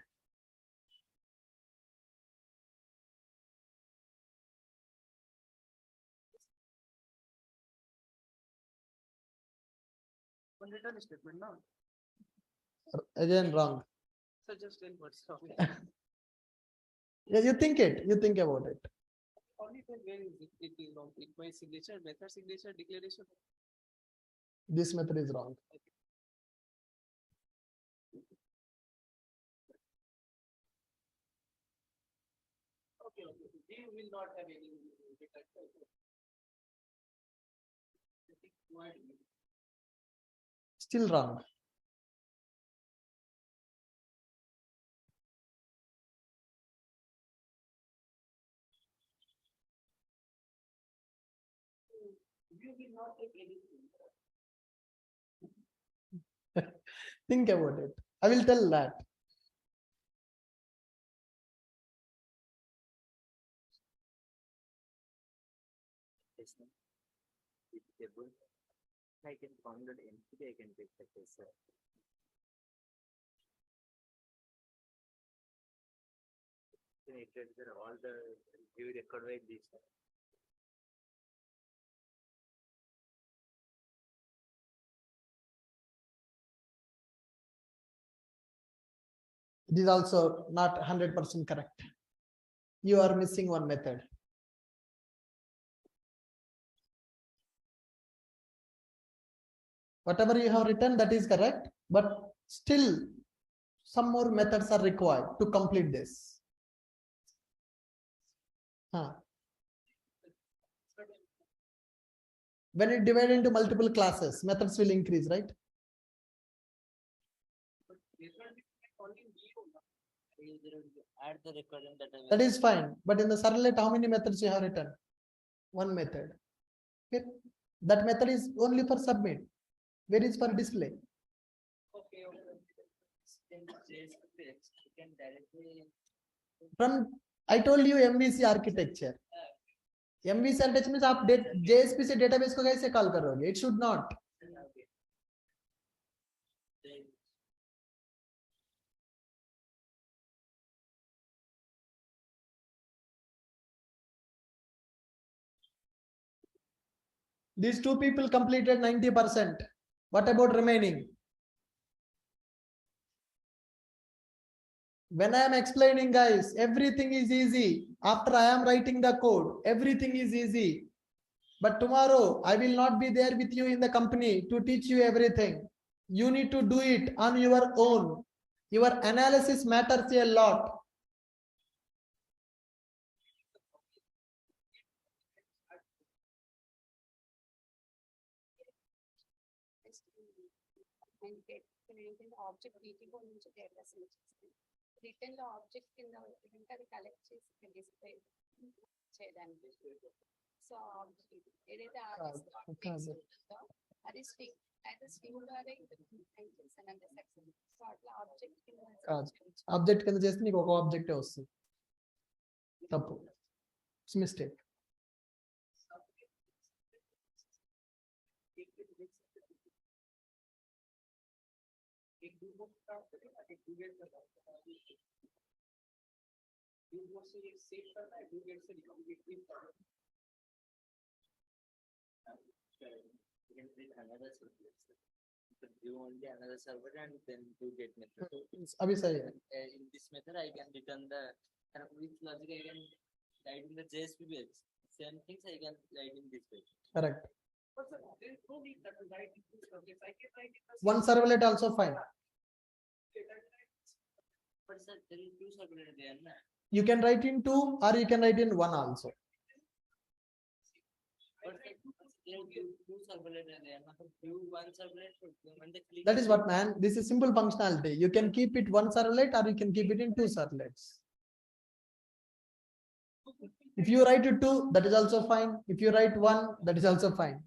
One return statement now. Again wrong. So just 10 words. Yeah, you think it. You think about it. Only then where is it? It is wrong. It my signature, method signature, declaration. This method is wrong. Okay. You will not have any. Still wrong. You will not take anything. Think about it. I will tell that. I can found an entity, I can take the case. All the view record like this. It is also not 100% correct. You are missing one method. Whatever you have written, that is correct, but still some more methods are required to complete this. When it divide into multiple classes, methods will increase, right? Add the recurrent database. That is fine. But in the servlet, how many methods you have written? One method. Okay. That method is only for submit. Where is for display? Okay. You can directly. From I told you MVC architecture. MVC architecture means आप JSP से database को कैसे call करोगे? It should not. These two people completed 90%. What about remaining? When I am explaining, guys, everything is easy. After I am writing the code, everything is easy. But tomorrow, I will not be there with you in the company to teach you everything. You need to do it on your own. Your analysis matters a lot. Object written the object in the collect display. So object కింద చేస్తే నీకు ఒక object వస్తుంది. తప్పు. It's mistake. Do only another server and then do get method. अभी सही है. In this method, I can return the with logic I can write in the JSP page. Same things I can write in this page. Correct. But sir, there is no need that to write in two subjects. I can write in the One servlet also fine. But sir, there is two servlet there, na? You can write in two or you can write in one also. But there are two servlet there, na? Do one servlet when they click. That is what, man. This is simple functionality. You can keep it one servlet or you can keep it in two servlets. If you write it two, that is also fine. If you write one, that is also fine.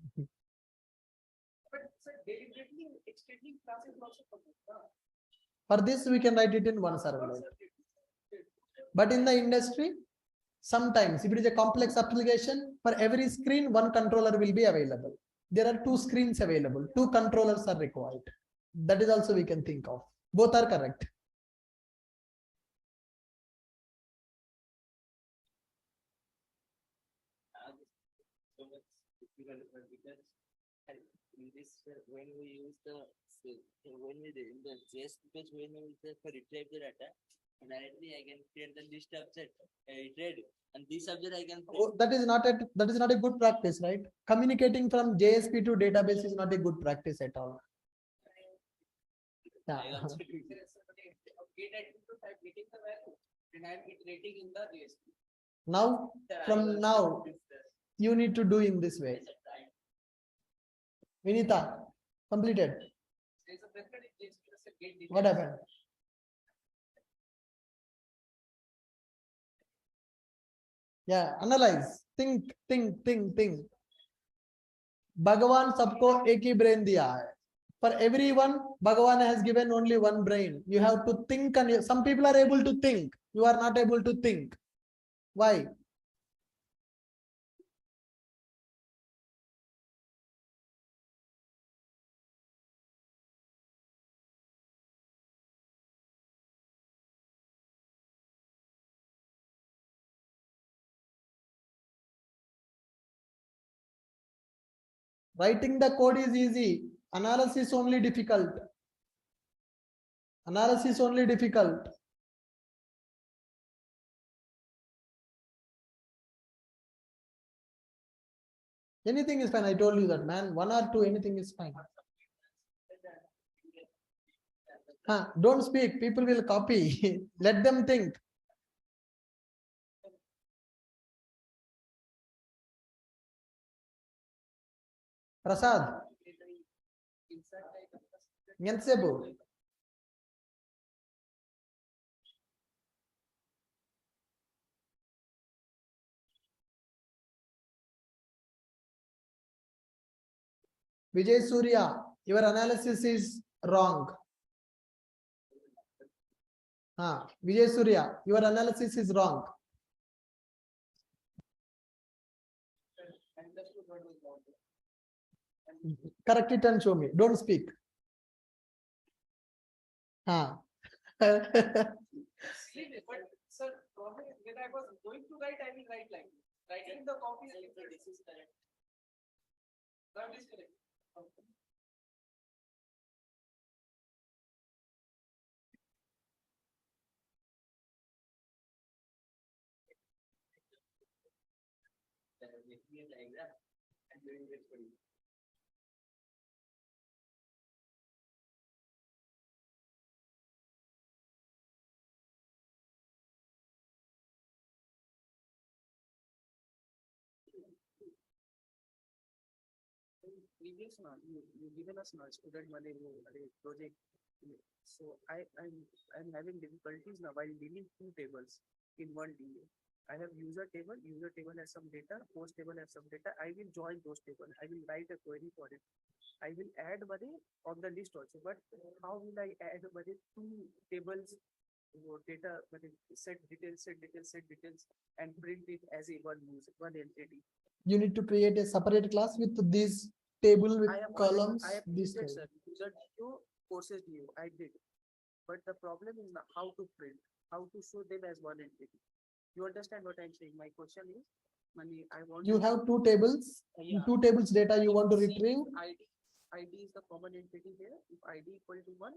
But sir, deliberately extending classes also possible. For this, we can write it in one servlet. But in the industry, sometimes if it is a complex application, for every screen, one controller will be available. There are two screens available. Two controllers are required. That is also we can think of. Both are correct. So much difficult because in this when we use the when we in the JSP page when we retrieve the data, directly I can create the list object retrieve and this object I can. Oh, that is not a good practice, right? Communicating from JSP to database is not a good practice at all. Yeah. I also do this. And I'm iterating in the JSP. Now, from now, you need to do in this way. Vinita, completed. There's a method in JSP that's a get What happened? Yeah, analyze, think. Bhagavan सबको एक ही brain दिया है. For everyone, Bhagavan has given only one brain. You have to think, and some people are able to think. You are not able to think. Why? Writing the code is easy. Analysis only difficult. Analysis only difficult. Anything is fine. I told you that, man. One or two, anything is fine. Don't speak. People will copy. Let them think. Prasad, ఎంతసేపు Vijay Surya, your analysis is wrong. Vijay Surya, your analysis is wrong. Correct it and show me. Don't speak. But sir, problem is when I was going to write, I will write like this. Writing the copy is this is correct. That is correct. Okay. Previous one, you given us now student money project. So I'm having difficulties now while dealing two tables in one DA. I have user table has some data, post table has some data. I will join those tables. I will write a query for it. I will add money on the list also, but how will I add money two tables data, set details, and print it as a one user, one entity? You need to create a separate class with this table with I have columns. I have This created, table. sir, user new courses new. I did, but the problem is now how to print, how to show them as one entity. You understand what I'm saying? My question is, money I want. You have two tables. Yeah. Two tables data you want to retrieve. ID is the common entity here. If ID equal to 1,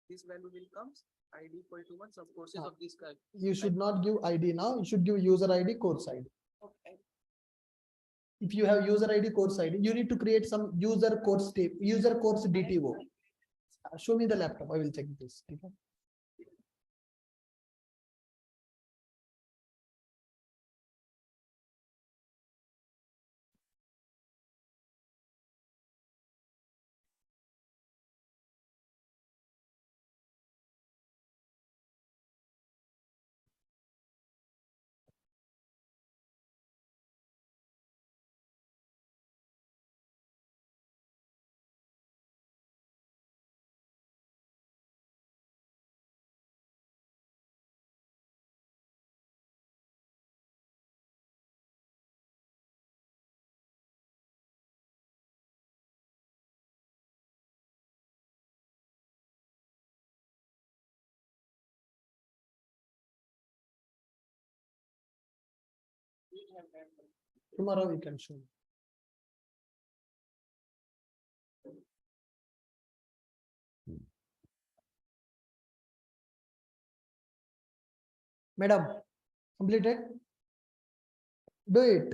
this value will comes. ID equal to 1, some courses of this kind. You should not give ID now. You should give user ID, course ID. Okay. If you have user ID, course ID, you need to create some user course tape, user course DTO. Show me the laptop. I will check this. Okay. Tomorrow we can show. Madam, completed? Do it.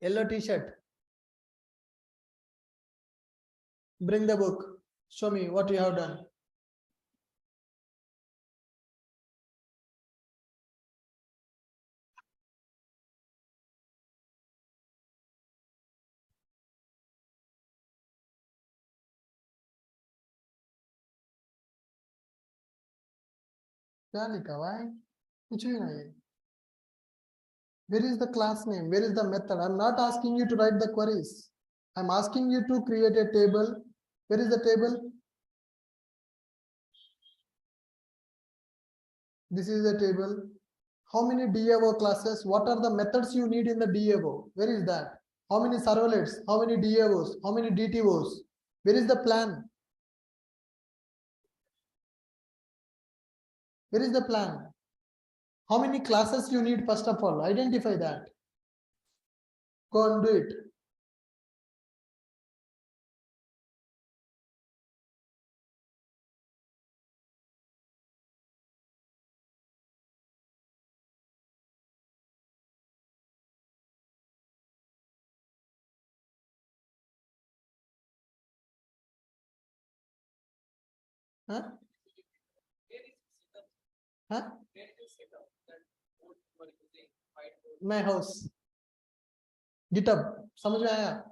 Yellow t-shirt. Bring the book. Show me what you have done. क्या लिखा हुआ है? कुछ भी नहीं है. Where is the class name? Where is the method? I'm not asking you to write the queries. I'm asking you to create a table. Where is the table? This is the table. How many DAO classes? What are the methods you need in the DAO? Where is that? How many servlets? How many DAOs? How many DTOs? Where is the plan? Where is the plan? How many classes you need first of all? Identify that. Go and do it. Huh? Huh? My house. GitHub. समझ में आया?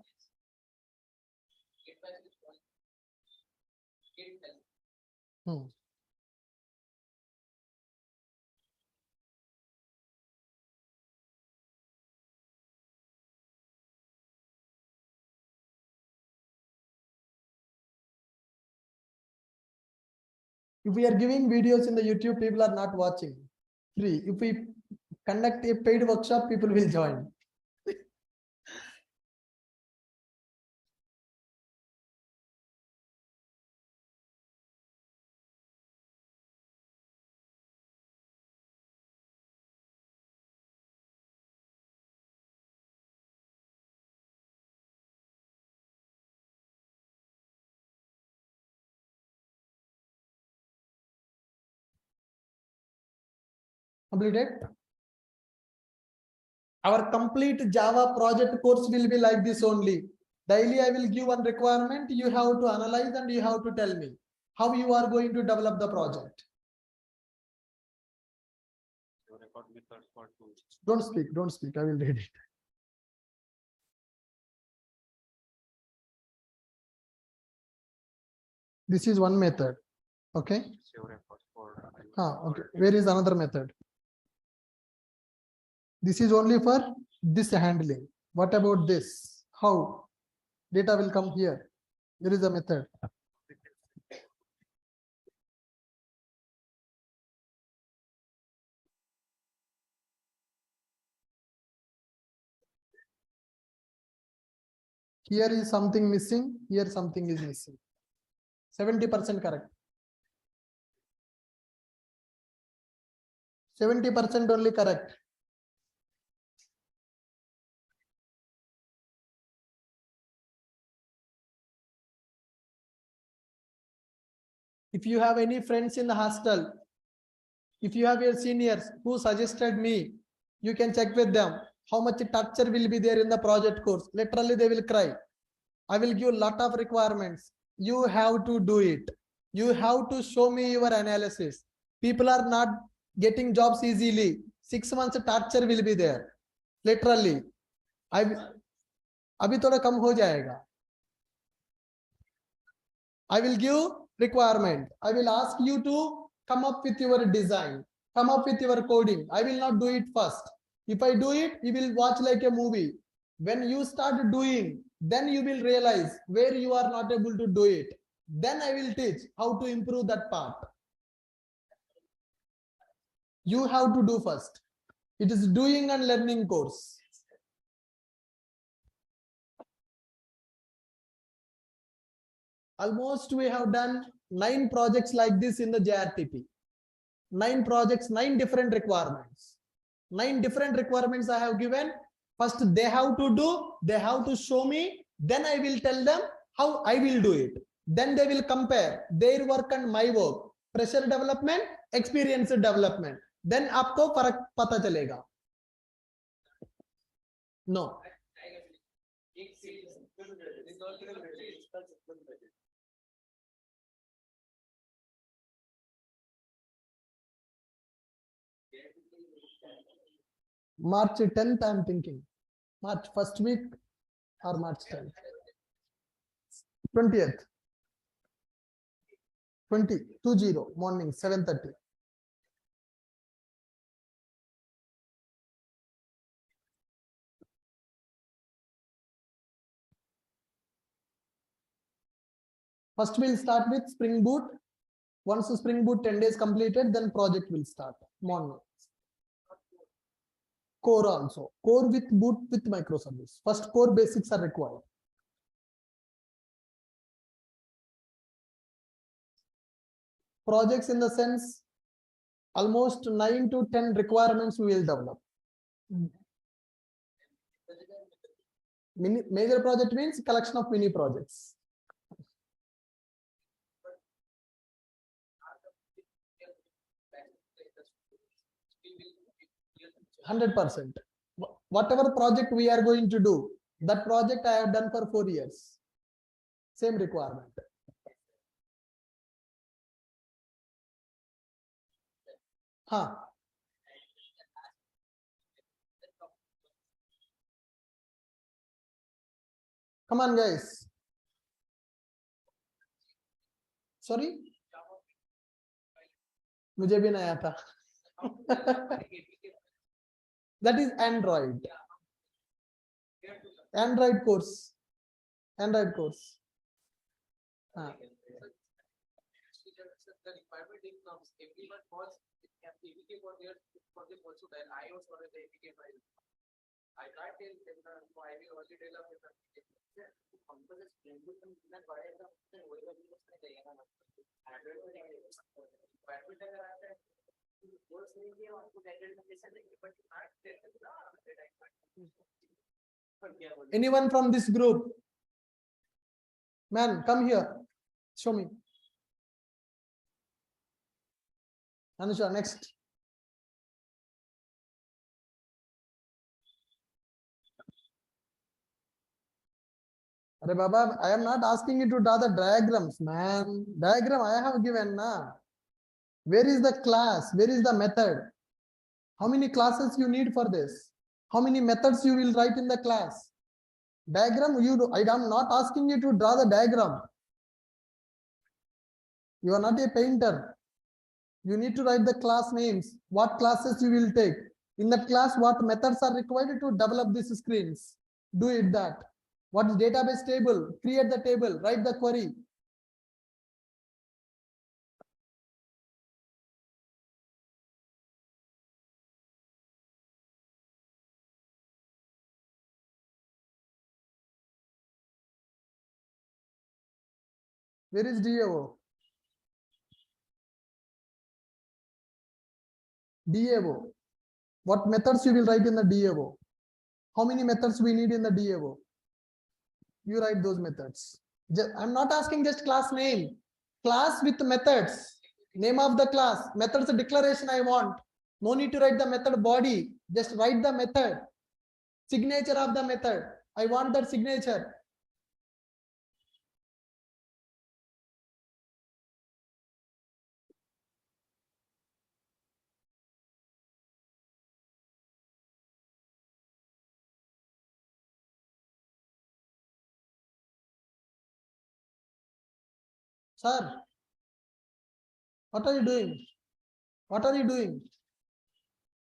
If we are giving videos in the YouTube, people are not watching. Free. If we conduct a paid workshop, people will join. Completed. Our complete Java project course will be like this only. Daily I will give one requirement. You have to analyze and you have to tell me how you are going to develop the project. Don't speak, don't speak. I will read it. This is one method. Okay. Okay. Where is another method? This is only for this handling. What about this? How? Data will come here. There is a method. Here is something missing. Here something is missing. 70% correct. 70% only correct. If you have any friends in the hostel, if you have your seniors who suggested me, you can check with them how much torture will be there in the project course. Literally, they will cry. I will give a lot of requirements. You have to do it. You have to show me your analysis. People are not getting jobs easily. 6 months torture will be there. Literally. अभी थोड़ा कम हो जाएगा. I will give requirement. I will ask you to come up with your design, come up with your coding. I will not do it first. If I do it, you will watch like a movie. When you start doing, then you will realize where you are not able to do it. Then I will teach how to improve that part. You have to do first. It is doing and learning course. Almost we have done 9 projects like this in the JRTP. 9 projects, 9 different requirements. 9 different requirements I have given. First they have to do, they have to show me, then I will tell them how I will do it. Then they will compare their work and my work. Pressure development, experience development. Then आपको फर्क पता चलेगा. No. March 10th, I am thinking. March first week or March 10th. 20th. 20 morning 7:30. First we'll start with Spring Boot. Once the Spring Boot 10 days completed, then project will start. Morning. Core also. Core with boot with microservice. First core basics are required. Projects in the sense, almost 9 to 10 requirements we will develop. Major project means collection of mini projects. 100%. Whatever project we are going to do, that project I have done for 4 years. Same requirement. Huh. Come on, guys. Sorry? मुझे भी नहीं आता. That is Android. Android course. Android course. Huh. The requirement comes everyone wants APK for their also then iOS or the APK file. I can't tell them I will only develop the Anyone from this group? Man, come here. Show me. Anusha, next. Arey Baba, I am not asking you to draw the diagrams, man. Diagram I have given, na. Where is the class? Where is the method? How many classes you need for this? How many methods you will write in the class? Diagram, I am not asking you to draw the diagram. You are not a painter. You need to write the class names, what classes you will take. In that class, what methods are required to develop these screens. Do it that. What is database table? Create the table, write the query. Where is DAO? DAO. What methods you will write in the DAO? How many methods we need in the DAO? You write those methods. I'm not asking just class name. Class with methods. Name of the class. Methods declaration I want. No need to write the method body. Just write the method. Signature of the method. I want that signature. Sir, what are you doing? What are you doing?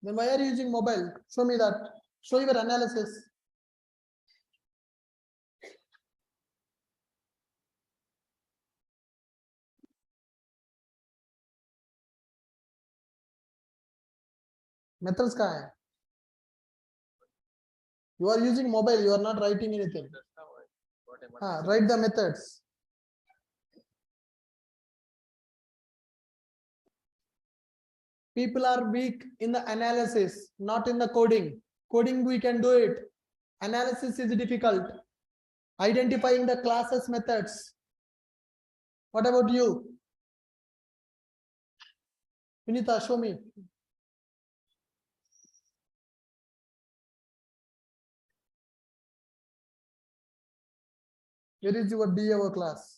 Then why are you using mobile? Show me that. Show your analysis. Methods का है? You are using mobile. You are not writing anything. Write the methods. People are weak in the analysis, not in the coding. Coding we can do it. Analysis is difficult. Identifying the classes methods. What about you? Vinita, show me. Where is your DAO class?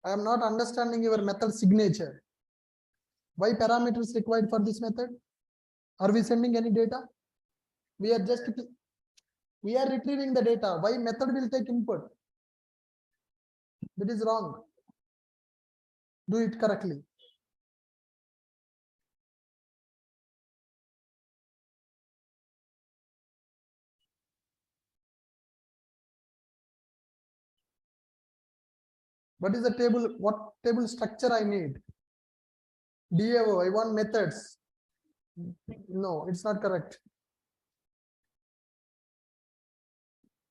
I am not understanding your method signature. Why parameters required for this method? Are we sending any data? We are retrieving the data. Why method will take input? That is wrong. Do it correctly. What is the table? What table structure I need? DAO, I want methods. No, it's not correct.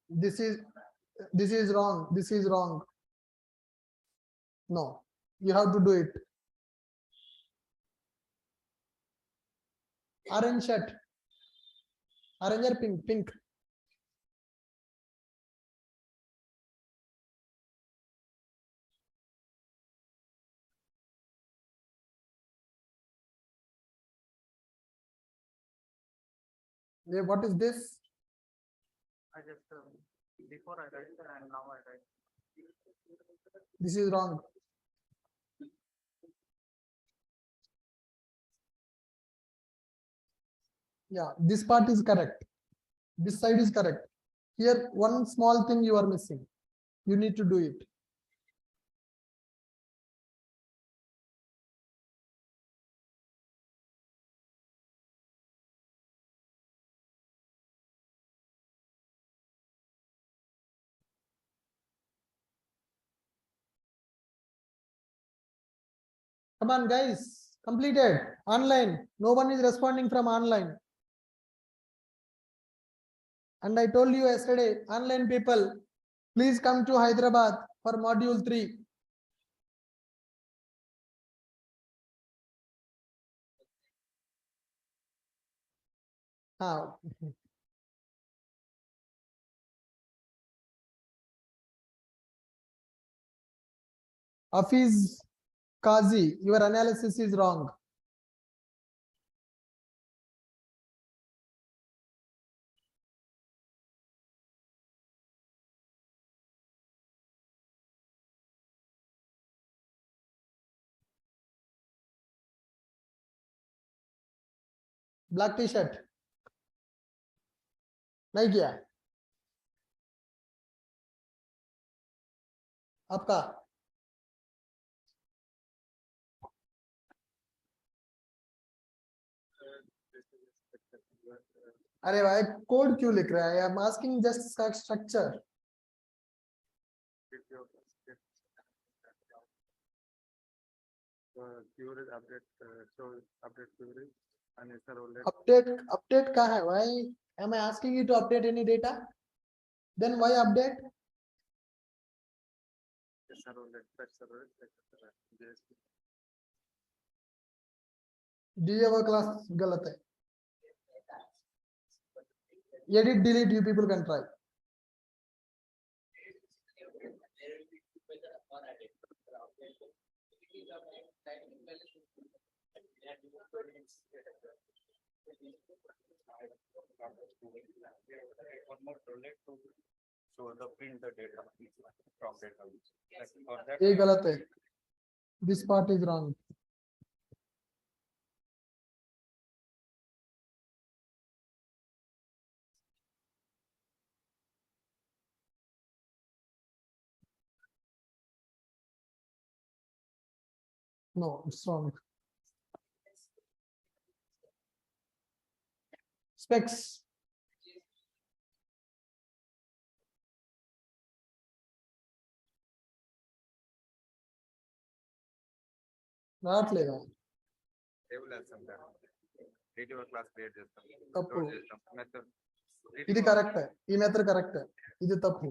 This is wrong. This is wrong. No, you have to do it. Orange shirt. Orange or pink? Pink. What is this? I just before I write and now I write. This is wrong. Yeah, this part is correct. This side is correct. Here, one small thing you are missing. You need to do it. Come on, guys. Completed. Online. No one is responding from online. And I told you yesterday, online people, please come to Hyderabad for module 3. Hafiz Kazi, your analysis is wrong. Black t-shirt. नहीं किया आपका अरे भाई code क्यों लिख रहा है? I am asking just structure. Queries update, so update queries and servlet. Update कहाँ है? Why am I asking you to update any data? Then why update? Servlet, fetch servlet, JSP. Java class गलत है. Edit delete you people can try. One more project to show the print the data from data. For that, ये गलत है. This part is wrong. No, it's wrong. Specs. రావట్లేదా? table as some retriever class create చేస్తాం. తప్పు. Load చేస్తాం. Method. ఇది correct. ఈ method correct. ఇది తప్పు.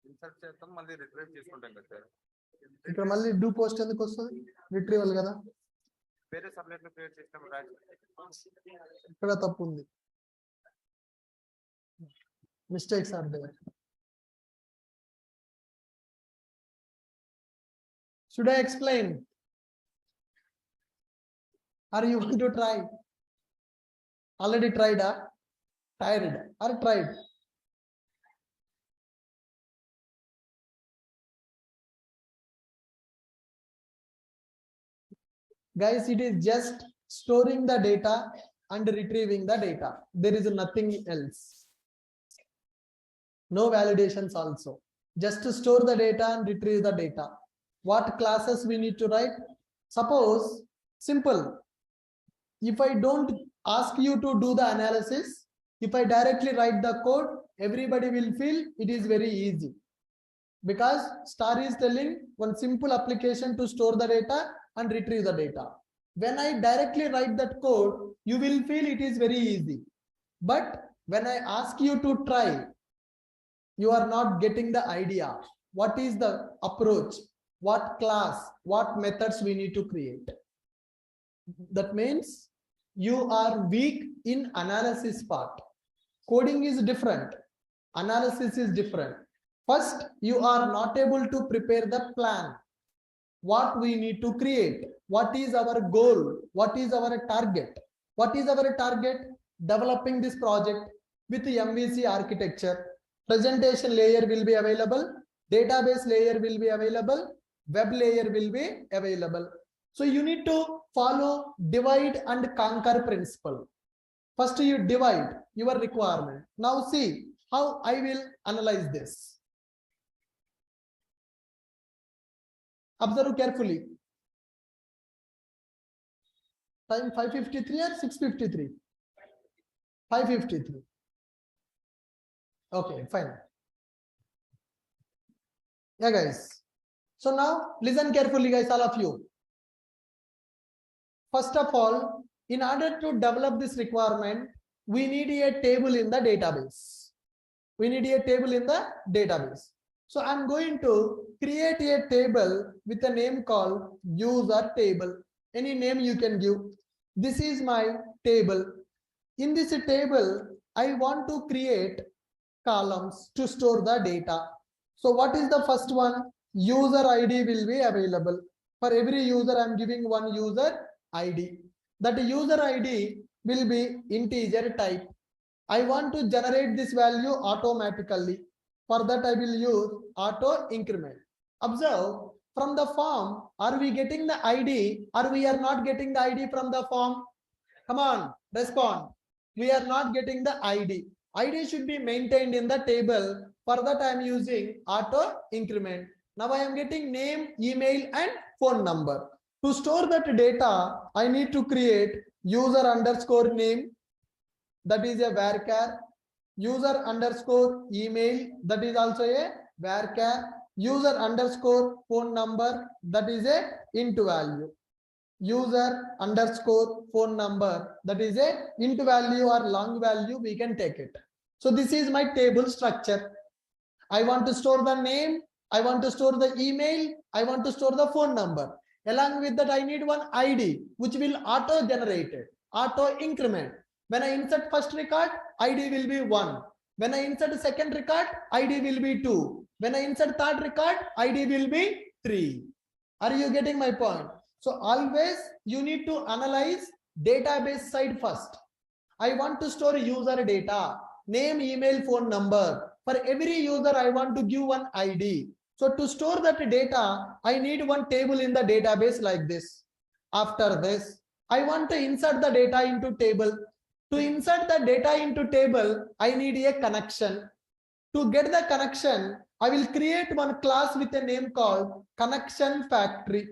ఇన్సర్ట్ చేస్తాం మళ్ళీ రిట్రీవ్ చేసుకుంటాం కదా సార్. ఇక్కడ మళ్ళీ డూ పోస్ట్ ఎందుకు వస్తుంది? రిట్రీవల్ కదా. వేరే సబ్లెట్ లో క్రియేట్ చేస్తాం. ఇక్కడ తప్పు ఉంది. Mistakes are there. Should I explain? Or you want to try? Already tried, tired or tried? Guys, it is just storing the data and retrieving the data. There is nothing else. No validations also. Just to store the data and retrieve the data. What classes we need to write? Suppose, simple. If I don't ask you to do the analysis, if I directly write the code, everybody will feel it is very easy. Because star is telling one simple application to store the data and retrieve the data. When I directly write that code, you will feel it is very easy. But when I ask you to try, you are not getting the idea. What is the approach? What class? What methods we need to create? That means you are weak in analysis part. Coding is different. Analysis is different. First, you are not able to prepare the plan. what we need to create. What is our goal? What is our target? What is our target? Developing this project with the MVC architecture. Presentation layer will be available. Database layer will be available. Web layer will be available. So you need to follow divide and conquer principle. First you divide your requirement. Now see how I will analyze this. Observe carefully. Time 5:53 or 6:53? 5:53. Okay, fine. Yeah, guys. So now listen carefully, guys, all of you. First of all, in order to develop this requirement, we need a table in the database. We need a table in the database. So I'm going to create a table with a name called user table. Any name you can give. This is my table. In this table, I want to create columns to store the data. So what is the first one? User ID will be available. For every user, I'm giving one user ID. That user ID will be integer type. I want to generate this value automatically. For that, I will use auto increment. Observe, from the form, are we getting the ID or we are not getting the ID from the form? Come on, respond. We are not getting the ID. ID should be maintained in the table. For that, I am using auto increment. Now I am getting name, email, and phone number. To store that data, I need to create user underscore name. That is a varchar. User underscore email. That is also a varchar. User underscore phone number. That is a int value. User underscore phone number. That is a int value or long value. We can take it. So this is my table structure. I want to store the name. I want to store the email. I want to store the phone number. Along with that, I need one ID, which will auto generate it, auto increment. When I insert first record, ID will be 1. When I insert second record, ID will be 2. When I insert third record, ID will be 3. Are you getting my point? So always you need to analyze database side first. I want to store user data, name, email, phone number. For every user, I want to give one ID. So to store that data, I need one table in the database like this. After this, I want to insert the data into table. To insert the data into table, I need a connection. To get the connection, I will create one class with a name called connection factory.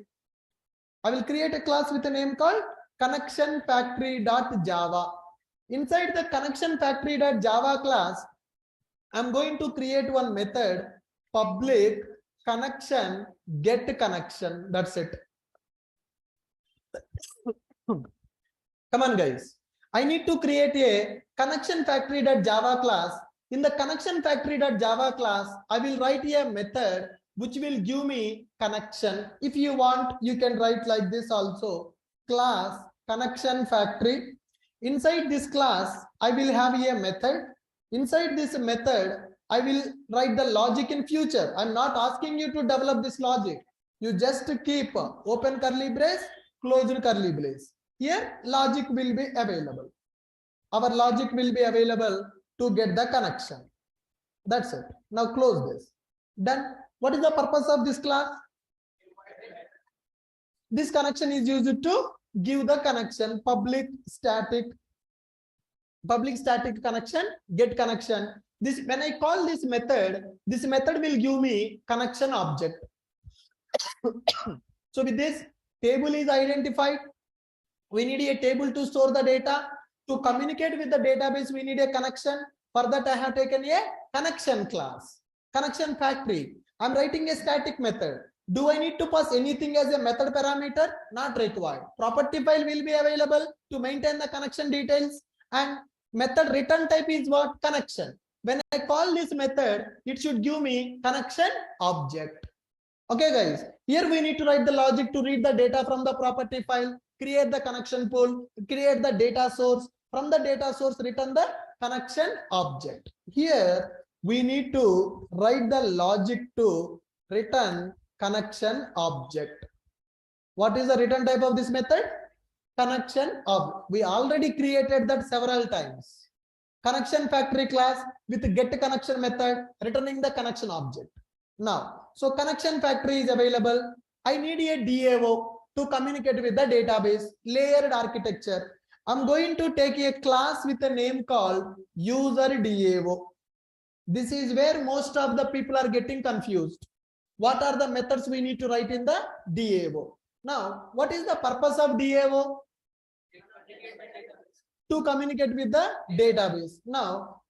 I will create a class with a name called connection factory.java. Inside the connection factory.java class, I'm going to create one method, public connection get connection. That's it. Come on, guys. I need to create a connection factory.java class. In the connection factory.java class, I will write a method which will give me connection. If you want, you can write like this also. Class connection factory. Inside this class, I will have a method. Inside this method, I will write the logic in future. I'm not asking you to develop this logic. You just keep open curly brace, closed curly brace. Here, logic will be available. Our logic will be available to get the connection. That's it. Now close this. Done. What is the purpose of this class? This connection is used to give the connection, public static connection, get connection. This, when I call this method will give me connection object. So with this, table is identified. We need a table to store the data. To communicate with the database, we need a connection. For that, I have taken a connection class, connection factory. I'm writing a static method. Do I need to pass anything as a method parameter? Not required. Property file will be available to maintain the connection details, and method return type is what? Connection. When I call this method, it should give me connection object. Okay, guys. Here we need to write the logic to read the data from the property file, create the connection pool, create the data source. From the data source, return the connection object. Here we need to write the logic to return connection object. What is the return type of this method? Connection of. We already created that several times. Connection factory class with get connection method returning the connection object. Now, so connection factory is available. I need a DAO to communicate with the database, layered architecture. I'm going to take a class with a name called user DAO. This is where most of the people are getting confused. What are the methods we need to write in the DAO? Now, what is the purpose of DAO? To communicate with the database. Now,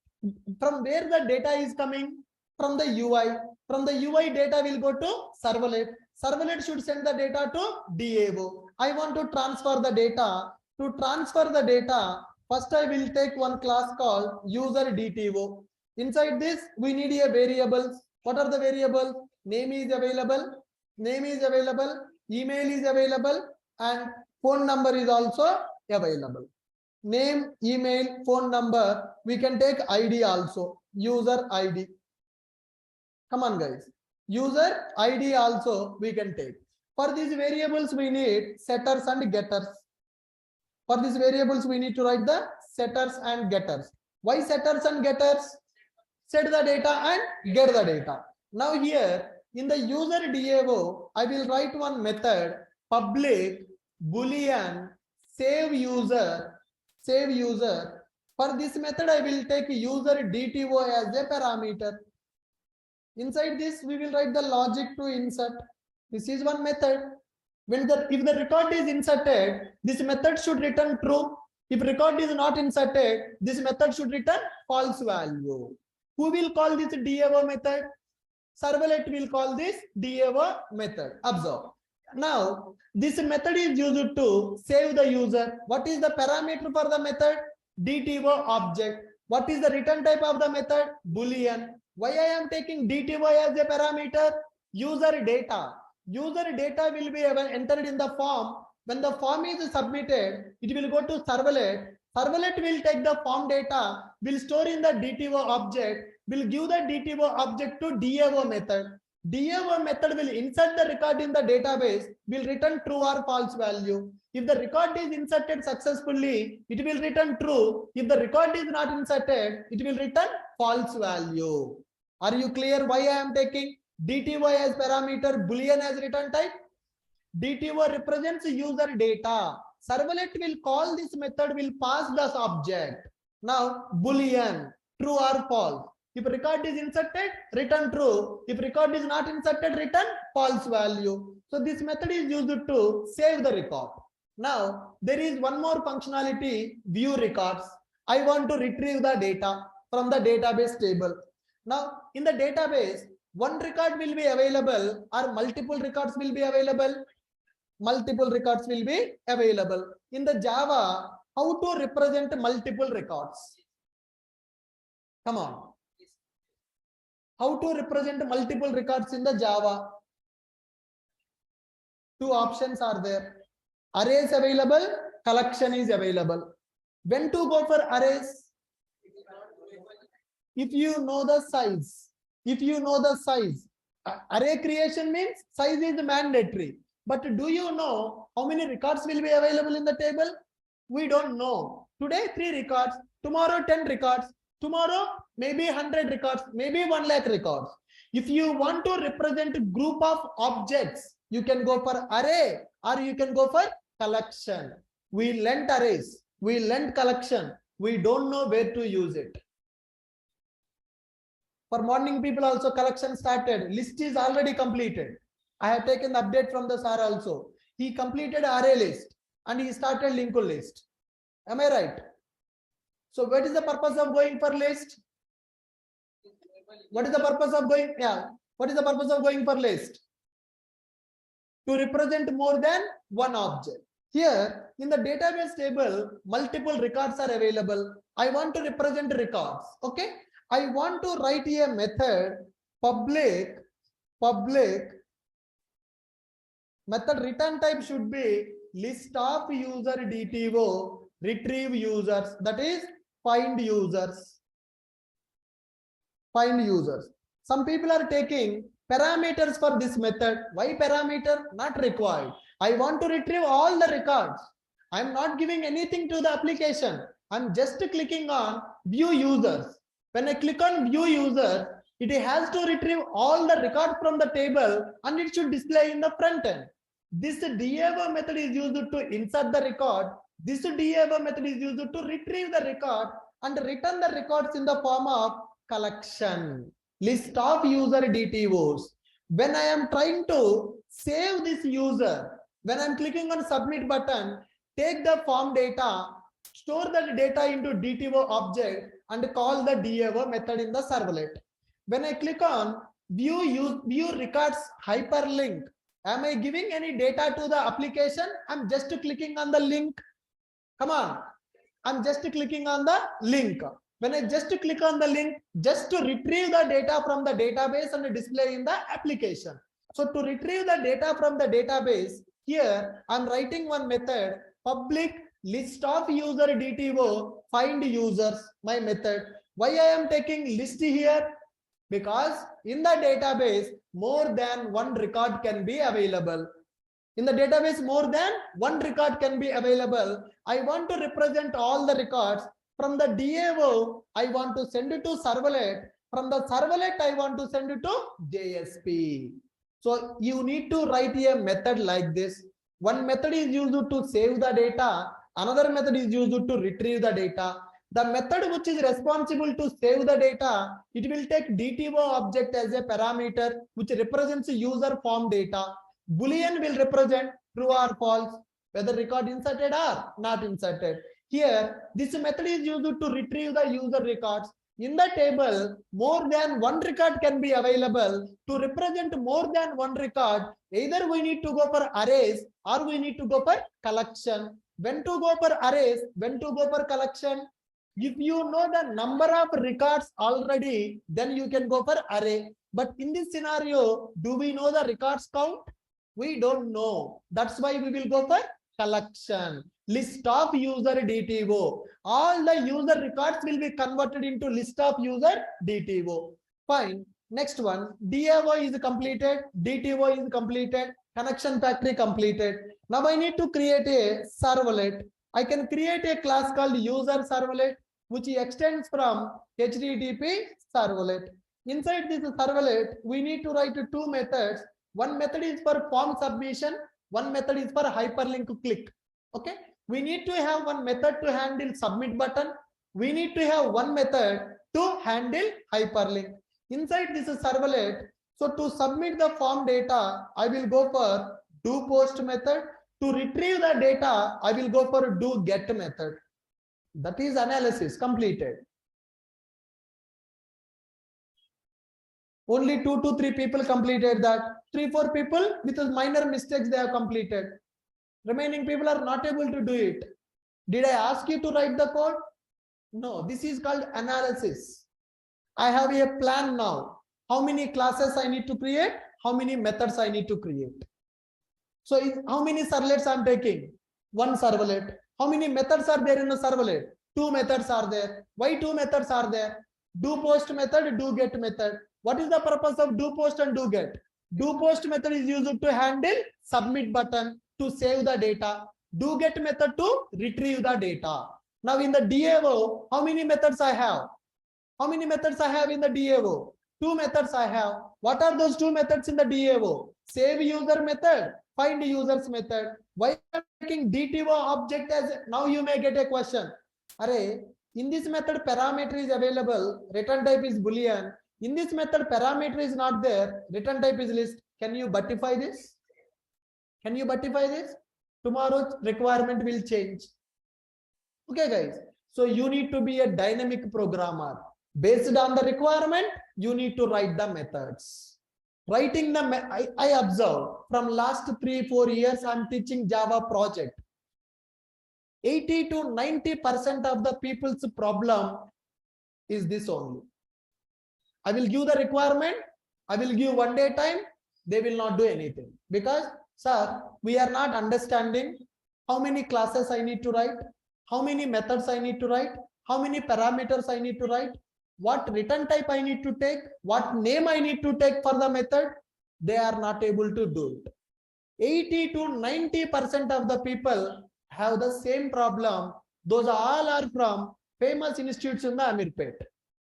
from where the data is coming? From the UI. From the UI, data will go to servlet. Servlet should send the data to DAO. I want to transfer the data. To transfer the data, first I will take one class called user DTO. Inside this, we need a variables. What are the variables? Name is available. Name is available. Email is available. And phone number is also available. Name, email, phone number. We can take ID also. User ID. Come on, guys. User ID also we can take. For these variables, we need setters and getters. For these variables, we need to write the setters and getters. Why setters and getters? Set the data and get the data. Now here in the user DAO, I will write one method public boolean save user. Save user. For this method, I will take user DTO as a parameter. Inside this, we will write the logic to insert. This is one method. If the record is inserted, this method should return true. If record is not inserted, this method should return false value. Who will call this DAO method? Servlet will call this DAO method. Observe. Now, this method is used to save the user. What is the parameter for the method? DTO object. What is the return type of the method? Boolean. Why I am taking DTO as a parameter? User data. User data will be entered in the form. When the form is submitted, it will go to servlet. Servlet will take the form data, will store in the DTO object, will give the DTO object to DAO method. DAO method will insert the record in the database, will return true or false value. If the record is inserted successfully, it will return true. If the record is not inserted, it will return false value. Are you clear why I am taking DTO as parameter, boolean as return type? DTO represents user data. Servlet will call this method, will pass this object. Now, boolean, true or false. If record is inserted, return true. If record is not inserted, return false value. So this method is used to save the record. Now, there is one more functionality, view records. I want to retrieve the data from the database table. Now, in the database, one record will be available or multiple records will be available. Multiple records will be available. In the Java, how to represent multiple records? Come on. How to represent multiple records in the Java? Two options are there. Arrays available, collection is available. When to go for arrays? If you know the size. If you know the size. Array creation means size is mandatory. But do you know how many records will be available in the table? We don't know. Today 3 records, tomorrow 10 records, tomorrow maybe 100 records, maybe 1 lakh records. If you want to represent a group of objects, you can go for array or you can go for collection. We learnt arrays, we learnt collection. We don't know where to use it. For morning people also collection started. List is already completed. I have taken the update from the sir also. He completed array list and he started linked list. Am I right? So what is the purpose of going for list? What is the purpose of going? Yeah. What is the purpose of going for list? To represent more than one object. Here in the database table, multiple records are available. I want to represent records. Okay. I want to write a method public method return type should be list of user DTO retrieve users, that is find users. Find users. Some people are taking parameters for this method. Why parameter? Not required. I want to retrieve all the records. I'm not giving anything to the application. I'm just clicking on view users. When I click on view user, it has to retrieve all the records from the table and it should display in the front end. This DAV method is used to insert the record. This DAV method is used to retrieve the record and return the records in the form of collection. List of user DTOs. When I am trying to save this user, when I'm clicking on submit button, take the form data, store that data into DTO object and call the DAV method in the servlet. When I click on view records hyperlink, am I giving any data to the application? I'm just clicking on the link. Come on. I'm just clicking on the link. When I just click on the link, just to retrieve the data from the database and display in the application. So to retrieve the data from the database, here I'm writing one method, public list of user DTO find users, my method. Why I am taking list here? Because in the database, more than one record can be available. In the database, more than one record can be available. I want to represent all the records. From the DAO, I want to send it to servlet. From the servlet, I want to send it to JSP. So you need to write a method like this. One method is used to save the data. Another method is used to retrieve the data. The method which is responsible to save the data, it will take DTO object as a parameter which represents user form data. Boolean will represent true or false, whether record inserted or not inserted. Here, this method is used to retrieve the user records. In the table, more than one record can be available. To represent more than one record, either we need to go for arrays or we need to go for collection. When to go for arrays, when to go for collection? If you know the number of records already, then you can go for array. But in this scenario, do we know the records count? We don't know. That's why we will go for collection. List of user DTO. All the user records will be converted into list of user DTO. Fine. Next one, DAO is completed, DTO is completed, connection factory completed. Now I need to create a servlet. I can create a class called user servlet, which extends from HTTP servlet. Inside this servlet, we need to write two methods. One method is for form submission, one method is for hyperlink click. Okay, we need to have one method to handle submit button. We need to have one method to handle hyperlink. Inside this servlet, so to submit the form data, I will go for do post method. To retrieve the data, I will go for do get method. That is analysis completed. Only 2 to 3 people completed that. 3-4 people with minor mistakes they have completed. Remaining people are not able to do it. Did I ask you to write the code? No, this is called analysis. I have a plan now. How many classes I need to create? How many methods I need to create? So how many servlets I'm taking? One servlet. How many methods are there in the servlet? 2 methods are there. Why 2 methods are there? Do post method, do get method. What is the purpose of do post and do get? Do post method is used to handle submit button to save the data. Do get method to retrieve the data. Now in the DAO, how many methods I have? How many methods I have in the DAO? 2 methods I have. What are those 2 methods in the DAO? Save user method, find users method. Why am I taking DTO object as? Now you may get a question. Array, in this method parameter is available, return type is boolean. In this method parameter is not there, return type is list. Can you butify this? Can you butify this? Tomorrow's requirement will change. Okay guys, so you need to be a dynamic programmer. Based on the requirement, you need to write the methods. Writing the I observe from last 3-4 years I'm teaching Java project. 80 to 90% of the people's problem is this only. I will give the requirement, I will give 1 day time, they will not do anything. Because, sir, we are not understanding how many classes I need to write, how many methods I need to write, how many parameters I need to write, what return type I need to take, what name I need to take for the method. They are not able to do it. 80 to 90% of the people have the same problem. Those all are from famous institutes in the Amirpet.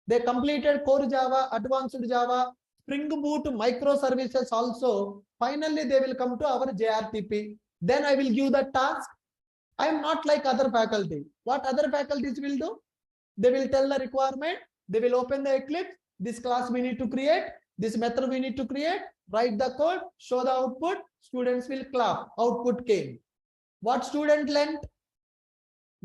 They completed core Java, advanced Java, Spring Boot, microservices also. Finally, they will come to our JRTP. Then I will give the task. I am not like other faculty. What other faculties will do? They will tell the requirement. They will open the Eclipse. This class we need to create. This method we need to create. Write the code. Show the output. Students will clap. Output came. What student learned?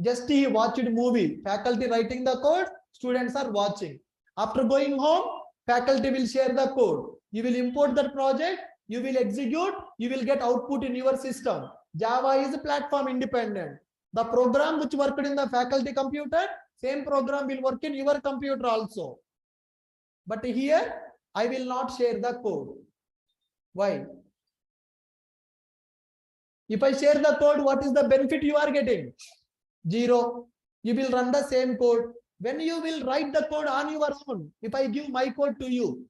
Just he watched movie. Faculty writing the code. Students are watching. After going home, faculty will share the code. You will import the project. You will execute. You will get output in your system. Java is platform independent. The program which worked in the faculty computer, same program will work in your computer also. But here, I will not share the code. Why? If I share the code, what is the benefit you are getting? 0. You will run the same code. When you will write the code on your own, if I give my code to you,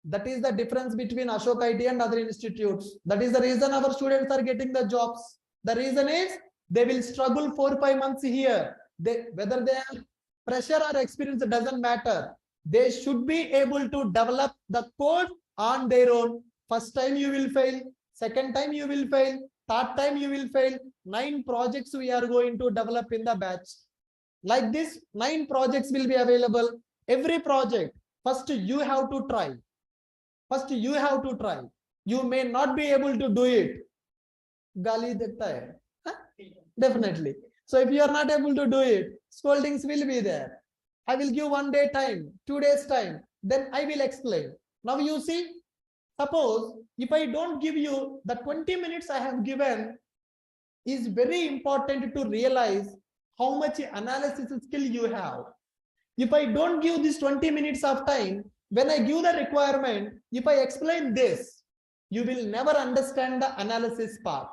that is the difference between Ashok IT and other institutes. That is the reason our students are getting the jobs. The reason is they will struggle 4-5 months here. Whether they are pressure or experience, it doesn't matter. They should be able to develop the code on their own. First time you will fail. Second time you will fail. Third time you will fail. 9 projects we are going to develop in the batch. Like this, 9 projects will be available. Every project, first you have to try. First you have to try. You may not be able to do it. Gali dekta hai. Huh? Definitely. So if you are not able to do it, scoldings will be there. I will give 1 day time, 2 days time. Then I will explain. Now you see, suppose if I don't give you the 20 minutes I have given, is very important to realize how much analysis skill you have. If I don't give this 20 minutes of time, when I give the requirement, if I explain this, you will never understand the analysis part.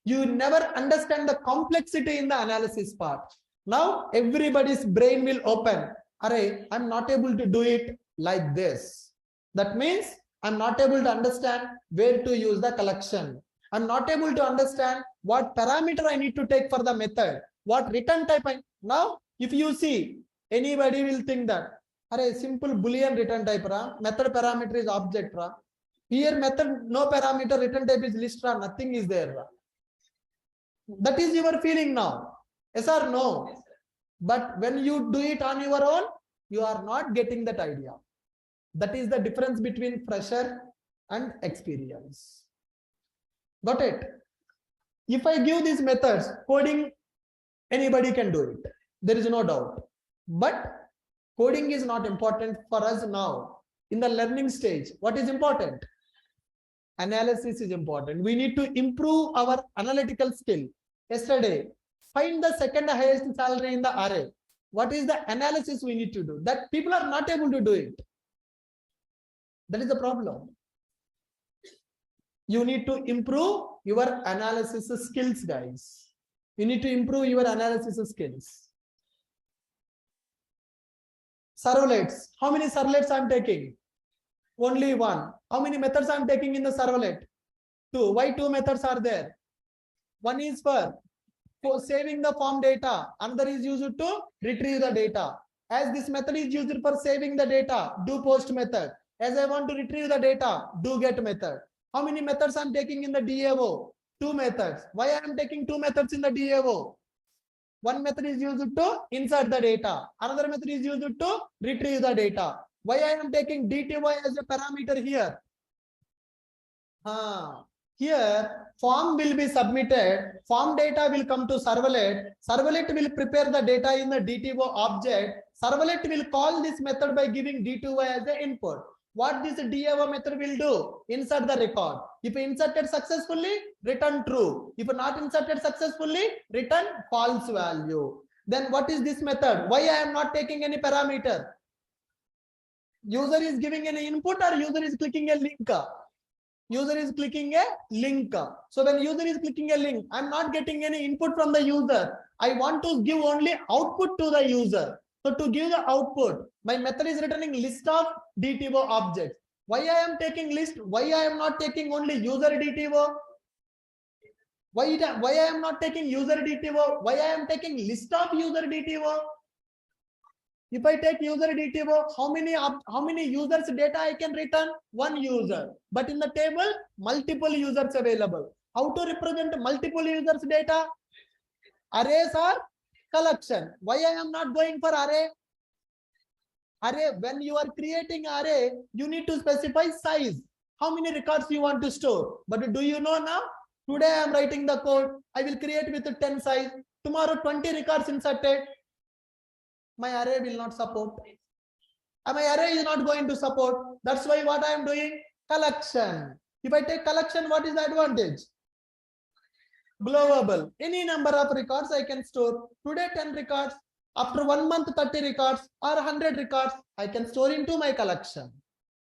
You will never understand the complexity in the analysis part. Now everybody's brain will open. Array, I'm not able to do it like this. That means I'm not able to understand where to use the collection. I'm not able to understand what parameter I need to take for the method. What return type now, if you see, anybody will think that array simple boolean return type ra, method parameter is object ra. Here method no parameter, return type is list ra, nothing is there ra. That is your feeling now. Yes or no? But when you do it on your own, you are not getting that idea. That is the difference between fresher and experience. Got it? If I give these methods, coding, anybody can do it. There is no doubt. But coding is not important for us now. In the learning stage, what is important? Analysis is important. We need to improve our analytical skill. Yesterday, find the second highest salary in the array. What is the analysis we need to do? That people are not able to do it. That is the problem. You need to improve your analysis skills, guys. You need to improve your analysis skills. Servlets. How many servlets I am taking? Only 1. How many methods I am taking in the servlet? 2. Why 2 methods are there? One is for saving the form data. Another is used to retrieve the data. As this method is used for saving the data, do post method. As I want to retrieve the data, do get method. How many methods I am taking in the DAO? 2 methods. Why I am taking 2 methods in the DAO? One method is used to insert the data. Another method is used to retrieve the data. Why I am taking DTY as a parameter here? Here, form will be submitted. Form data will come to servlet. Servlet will prepare the data in the DTO object. Servlet will call this method by giving D2Y as the input. What this DAO method will do? Insert the record. If inserted successfully, return true. If not inserted successfully, return false value. Then what is this method? Why I am not taking any parameter? User is giving an input or user is clicking a link? User is clicking a link. So when user is clicking a link, I'm not getting any input from the user. I want to give only output to the user. So to give the output, my method is returning list of DTO objects. Why I am taking list? Why I am not taking only user DTO? Why I am not taking user DTO? Why I am taking list of user DTO? If I take user DTO, how many users data I can return? One user. But in the table, multiple users available. How to represent multiple users data? Arrays are collection. Why I am not going for array? Array, when you are creating array, you need to specify size. How many records you want to store? But do you know now? Today I am writing the code. I will create with 10 size. Tomorrow 20 records inserted. My array will not support. And my array is not going to support. That's why what I am doing? Collection. If I take collection, what is the advantage? Global. Any number of records I can store. Today 10 records. After 1 month 30 records or 100 records, I can store into my collection.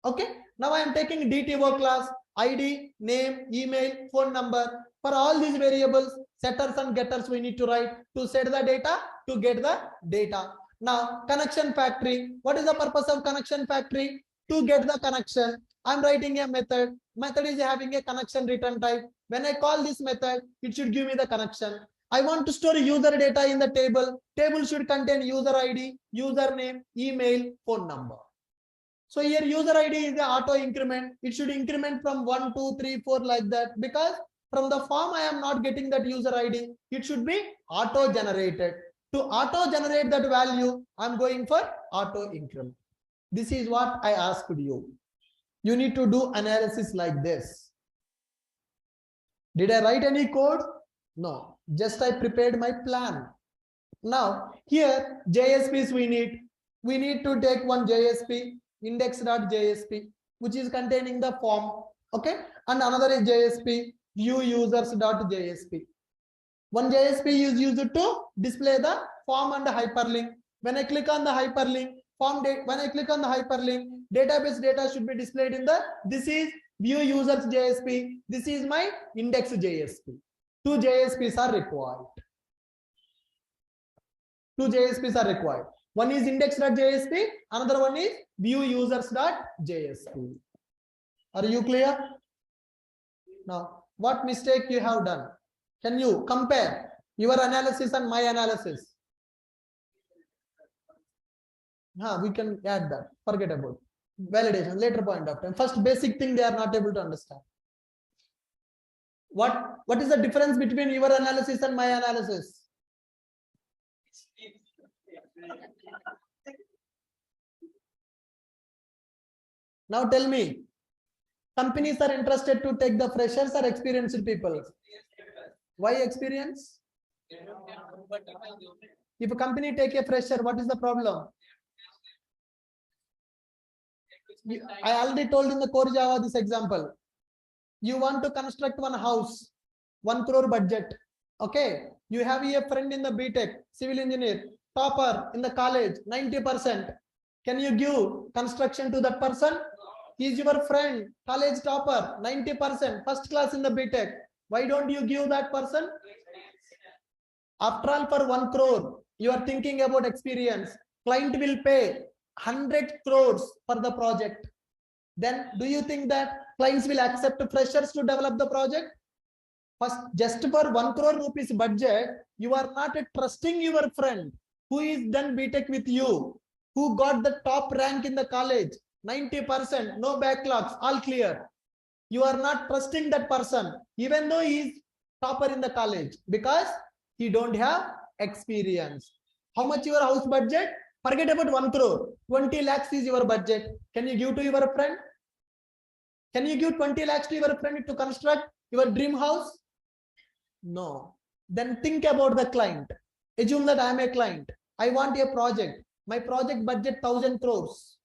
Okay. Now I am taking DTO class, ID, name, email, phone number. For all these variables, setters and getters we need to write to set the data, to get the data. Now connection factory. What is the purpose of connection factory? To get the connection, I'm writing a method. Method is having a connection return type. When I call this method, it should give me the connection. I want to store user data in the table. Table should contain user ID, username, email, phone number. So here user ID is the auto increment. It should increment from 1, 2, 3, 4 like that, because from the form I am not getting that user ID. It should be auto generated. To auto generate that value, I'm going for auto increment. This is what I asked you. You need to do analysis like this. Did I write any code? No, just I prepared my plan. Now here JSPs we need. We need to take one JSP, index.jsp, which is containing the form. Okay, and another is JSP, view users.jsp. One JSP is used to display the form and the hyperlink. When I click on the hyperlink, when I click on the hyperlink, database data should be displayed in the, this is view users JSP. This is my index JSP. Two JSPs are required. Two JSPs are required. One is index.jsp, another one is view users.jsp. Are you clear? Now, what mistake you have done? Can you compare your analysis and my analysis? We can add that. Forget about validation, later point of time. First basic thing they are not able to understand. What is the difference between your analysis and my analysis? Now tell me, companies are interested to take the freshers or experienced people? Why experience? If a company take a fresher, what is the problem? I already told in the core Java this example. You want to construct one house, 1 crore budget. Okay, you have a friend in the BTech, civil engineer, topper in the college, 90%. Can you give construction to that person? He is your friend, college topper, 90%, first class in the BTech. Why don't you give that person? After all, for 1 crore, you are thinking about experience. Client will pay 100 crores for the project. Then do you think that clients will accept freshers to develop the project? First, just for 1 crore rupees budget, you are not trusting your friend who is done BTech with you, who got the top rank in the college, 90%, no backlogs, all clear. You are not trusting that person, even though he is topper in the college, because he don't have experience. How much your house budget? Forget about 1 crore. 20 lakhs is your budget. Can you give to your friend? Can you give 20 lakhs to your friend to construct your dream house? No. Then think about the client. Assume that I am a client. I want a project. My project budget 1000 crores.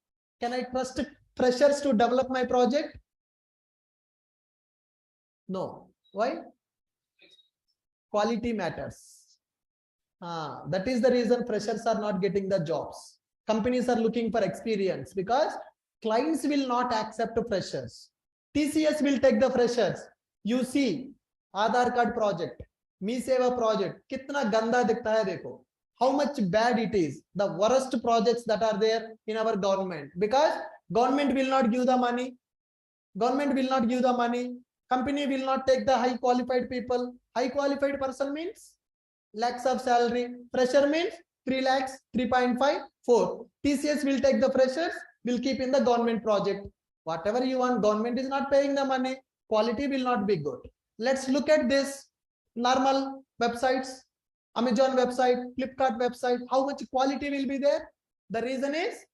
Can I trust freshers to develop my project? No. Why? Quality matters. That is the reason freshers are not getting the jobs. Companies are looking for experience because clients will not accept freshers. TCS will take the freshers. You see, Aadhaar card project, Me Seva project, kitna ganda dikhta hai dekho. How much bad it is. The worst projects that are there in our government, because Government will not give the money. Government will not give the money. Company will not take the high qualified people. High qualified person means lakhs of salary. Fresher means 3 lakhs, 3.5, 4. TCS will take the freshers, will keep in the government project. Whatever you want, government is not paying the money. Quality will not be good. Let's look at this normal websites, Amazon website, Flipkart website. How much quality will be there? The reason is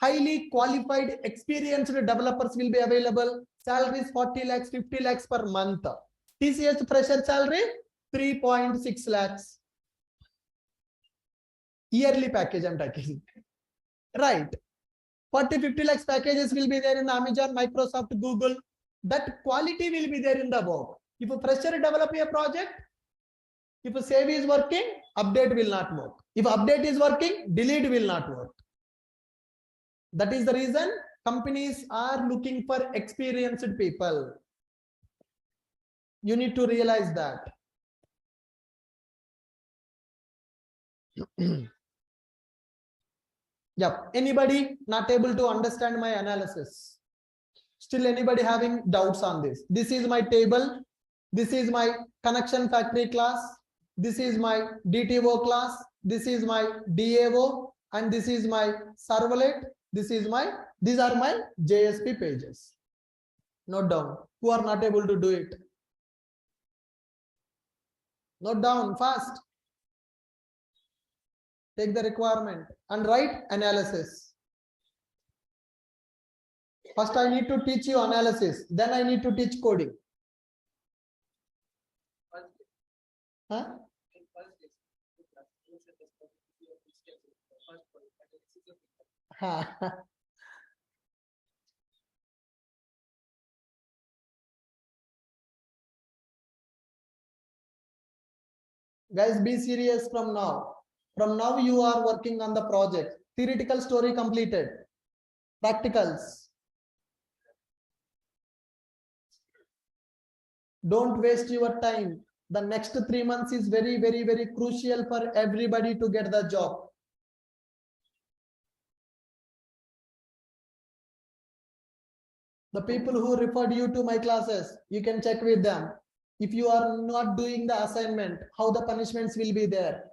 highly qualified, experienced developers will be available. Salaries 40 lakhs, 50 lakhs per month. TCS fresher salary 3.6 lakhs. Yearly package I'm talking. Right. 40-50 lakhs packages will be there in Amazon, Microsoft, Google. That quality will be there in the work. If a fresher develop a project, if a save is working, update will not work. If update is working, delete will not work. That is the reason companies are looking for experienced people. You need to realize that. Yep. Anybody not able to understand my analysis? Still anybody having doubts on this? This is my table. This is my connection factory class. This is my DTO class. This is my DAO. And this is my servlet. These are my JSP pages. Note down. Who are not able to do it? Note down fast. Take the requirement and write analysis. First, I need to teach you analysis. Then I need to teach coding. Huh? Guys, be serious from now. From now, you are working on the project. Theoretical story completed. Practicals. Don't waste your time. The next 3 months is very, very, very crucial for everybody to get the job. The people who referred you to my classes, you can check with them. If you are not doing the assignment, how the punishments will be there?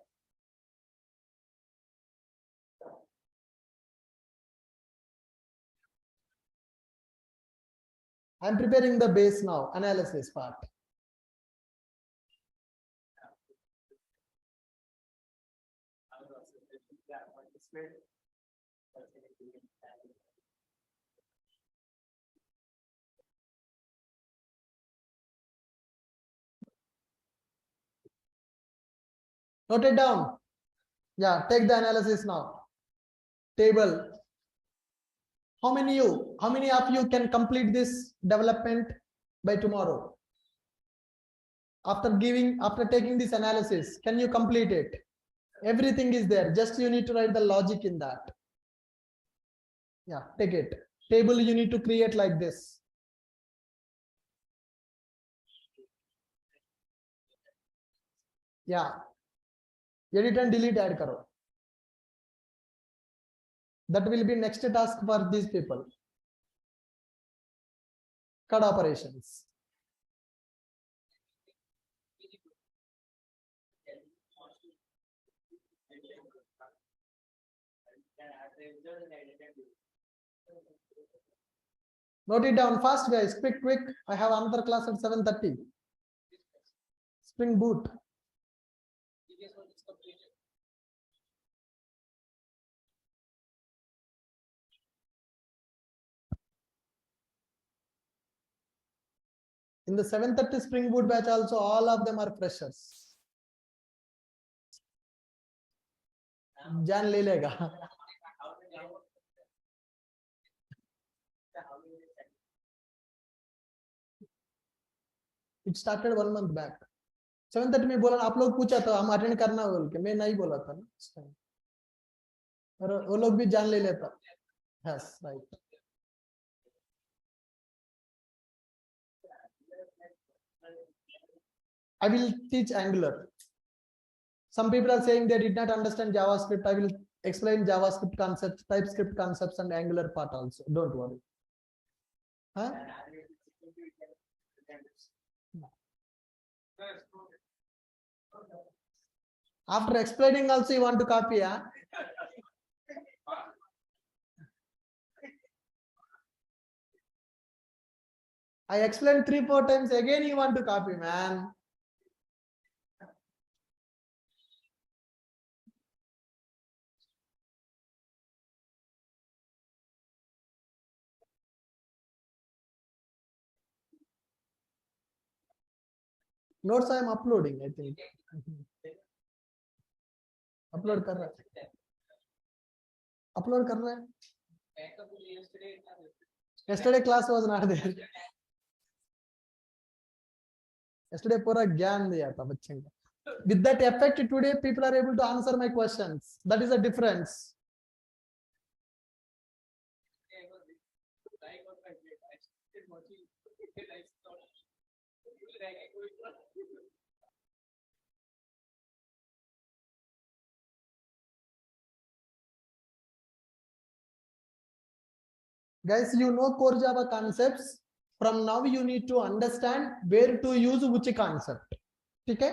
I'm preparing the base now, analysis part. Note it down. Yeah, take the analysis now. Table. How many of you can complete this development by tomorrow? After taking this analysis, can you complete it? Everything is there. Just you need to write the logic in that. Yeah, take it. Table you need to create like this. Yeah. Edit and delete add karo. That will be next task for these people. CUD operations. Note it down fast, guys. Quick. I have another class at 7:30. Spring Boot. In the 7:30 Spring Boot batch also, all of them are freshers. Jan le lega. It started 1 month back. 7:30 में बोला आप लोग पूछा था हम attend करना बोल के मैं नहीं बोला था ना और वो लोग भी जान ले लेता. Yes, right. I will teach Angular. Some people are saying they did not understand JavaScript. I will explain JavaScript concepts, TypeScript concepts, and Angular part also. Don't worry. Huh? After explaining also you want to copy, huh? I explained 3-4 times, again you want to copy, man. Notes I am uploading, I think. Upload कर रहा है. Upload कर रहा है. Yesterday class was not there. Yesterday पूरा ज्ञान दिया था बच्चे को. With that effect, today people are able to answer my questions. That is the difference. Guys, you know core Java concepts. From now you need to understand where to use which concept. Okay?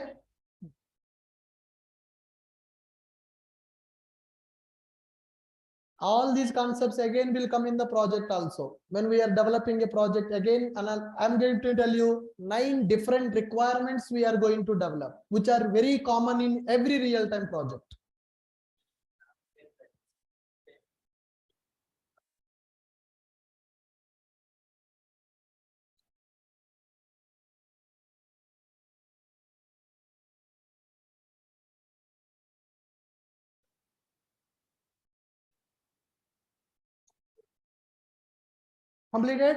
All these concepts again will come in the project also. When we are developing a project again, and I'm going to tell you 9 different requirements we are going to develop, which are very common in every real-time project. Completed?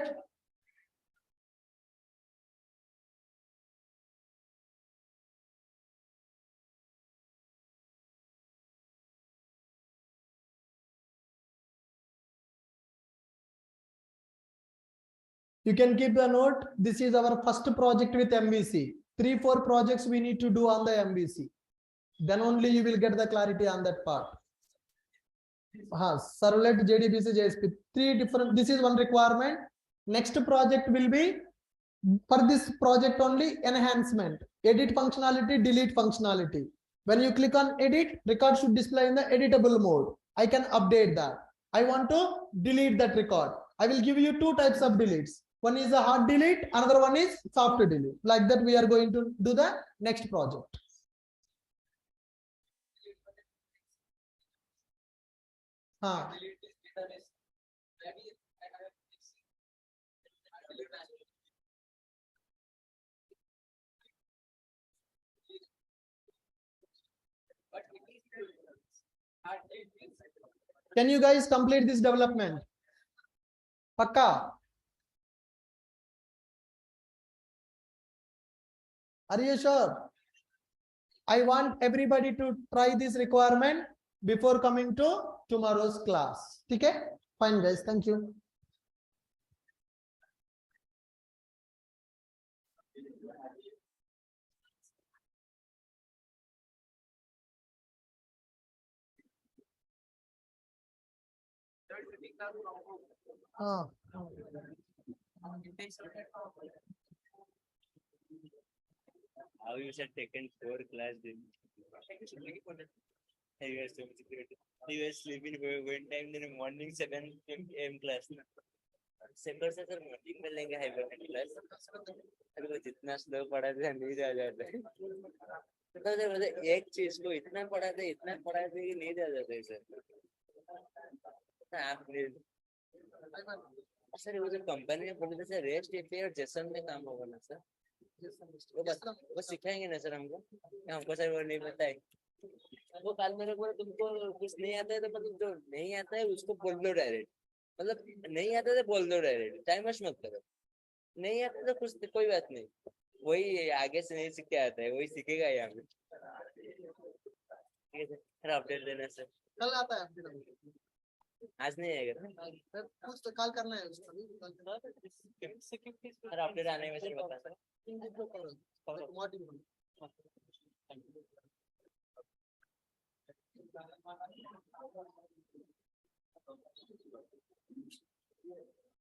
You can keep the note. This is our first project with MVC. 3-4 projects we need to do on the MVC. Then only you will get the clarity on that part. Servlet, JDBC, JSP. 3 different. This is one requirement. Next project will be for this project only enhancement. Edit functionality, delete functionality. When you click on edit, record should display in the editable mode. I can update that. I want to delete that record. I will give you 2 types of deletes. One is a hard delete, another one is soft delete. Like that, we are going to do the next project. Can you guys complete this development? Pakka? Are you sure? I want everybody to try this requirement before coming to tomorrow's class. Okay? Fine, guys. Thank you. How you said taken 4 class then? You were sleeping one time in the morning 7 a.m. class. Semester sir morning में लेंगे hibernate class. अभी वो जितना slow पढ़ाते हैं नहीं जा जाता है. तो सर एक चीज को इतना पढ़ाते कि नहीं जा जाता है सर. आप सर वो जो कंपनी में बोलते सर रेस्ट एपीआई और जेसन में काम होगा ना सर. वो सिखाएंगे ना सर हमको सर वो नहीं पता है. वो काल मेरे को तुमको कुछ नहीं आता है तो मतलब जो नहीं आता है उसको बोल दो डायरेक्ट. मतलब नहीं आता तो बोल दो डायरेक्ट. टाइम वेस्ट मत करो. नहीं आता तो कुछ कोई बात नहीं. वही आगे से नहीं सीख के आता है वही सीखेगा यहाँ पे. सर अपडेट देना सर. कल आता है आज नहीं आएगा सर. कुछ तो कॉल करना है उसको. सर अपडेट आने में सर बता सर.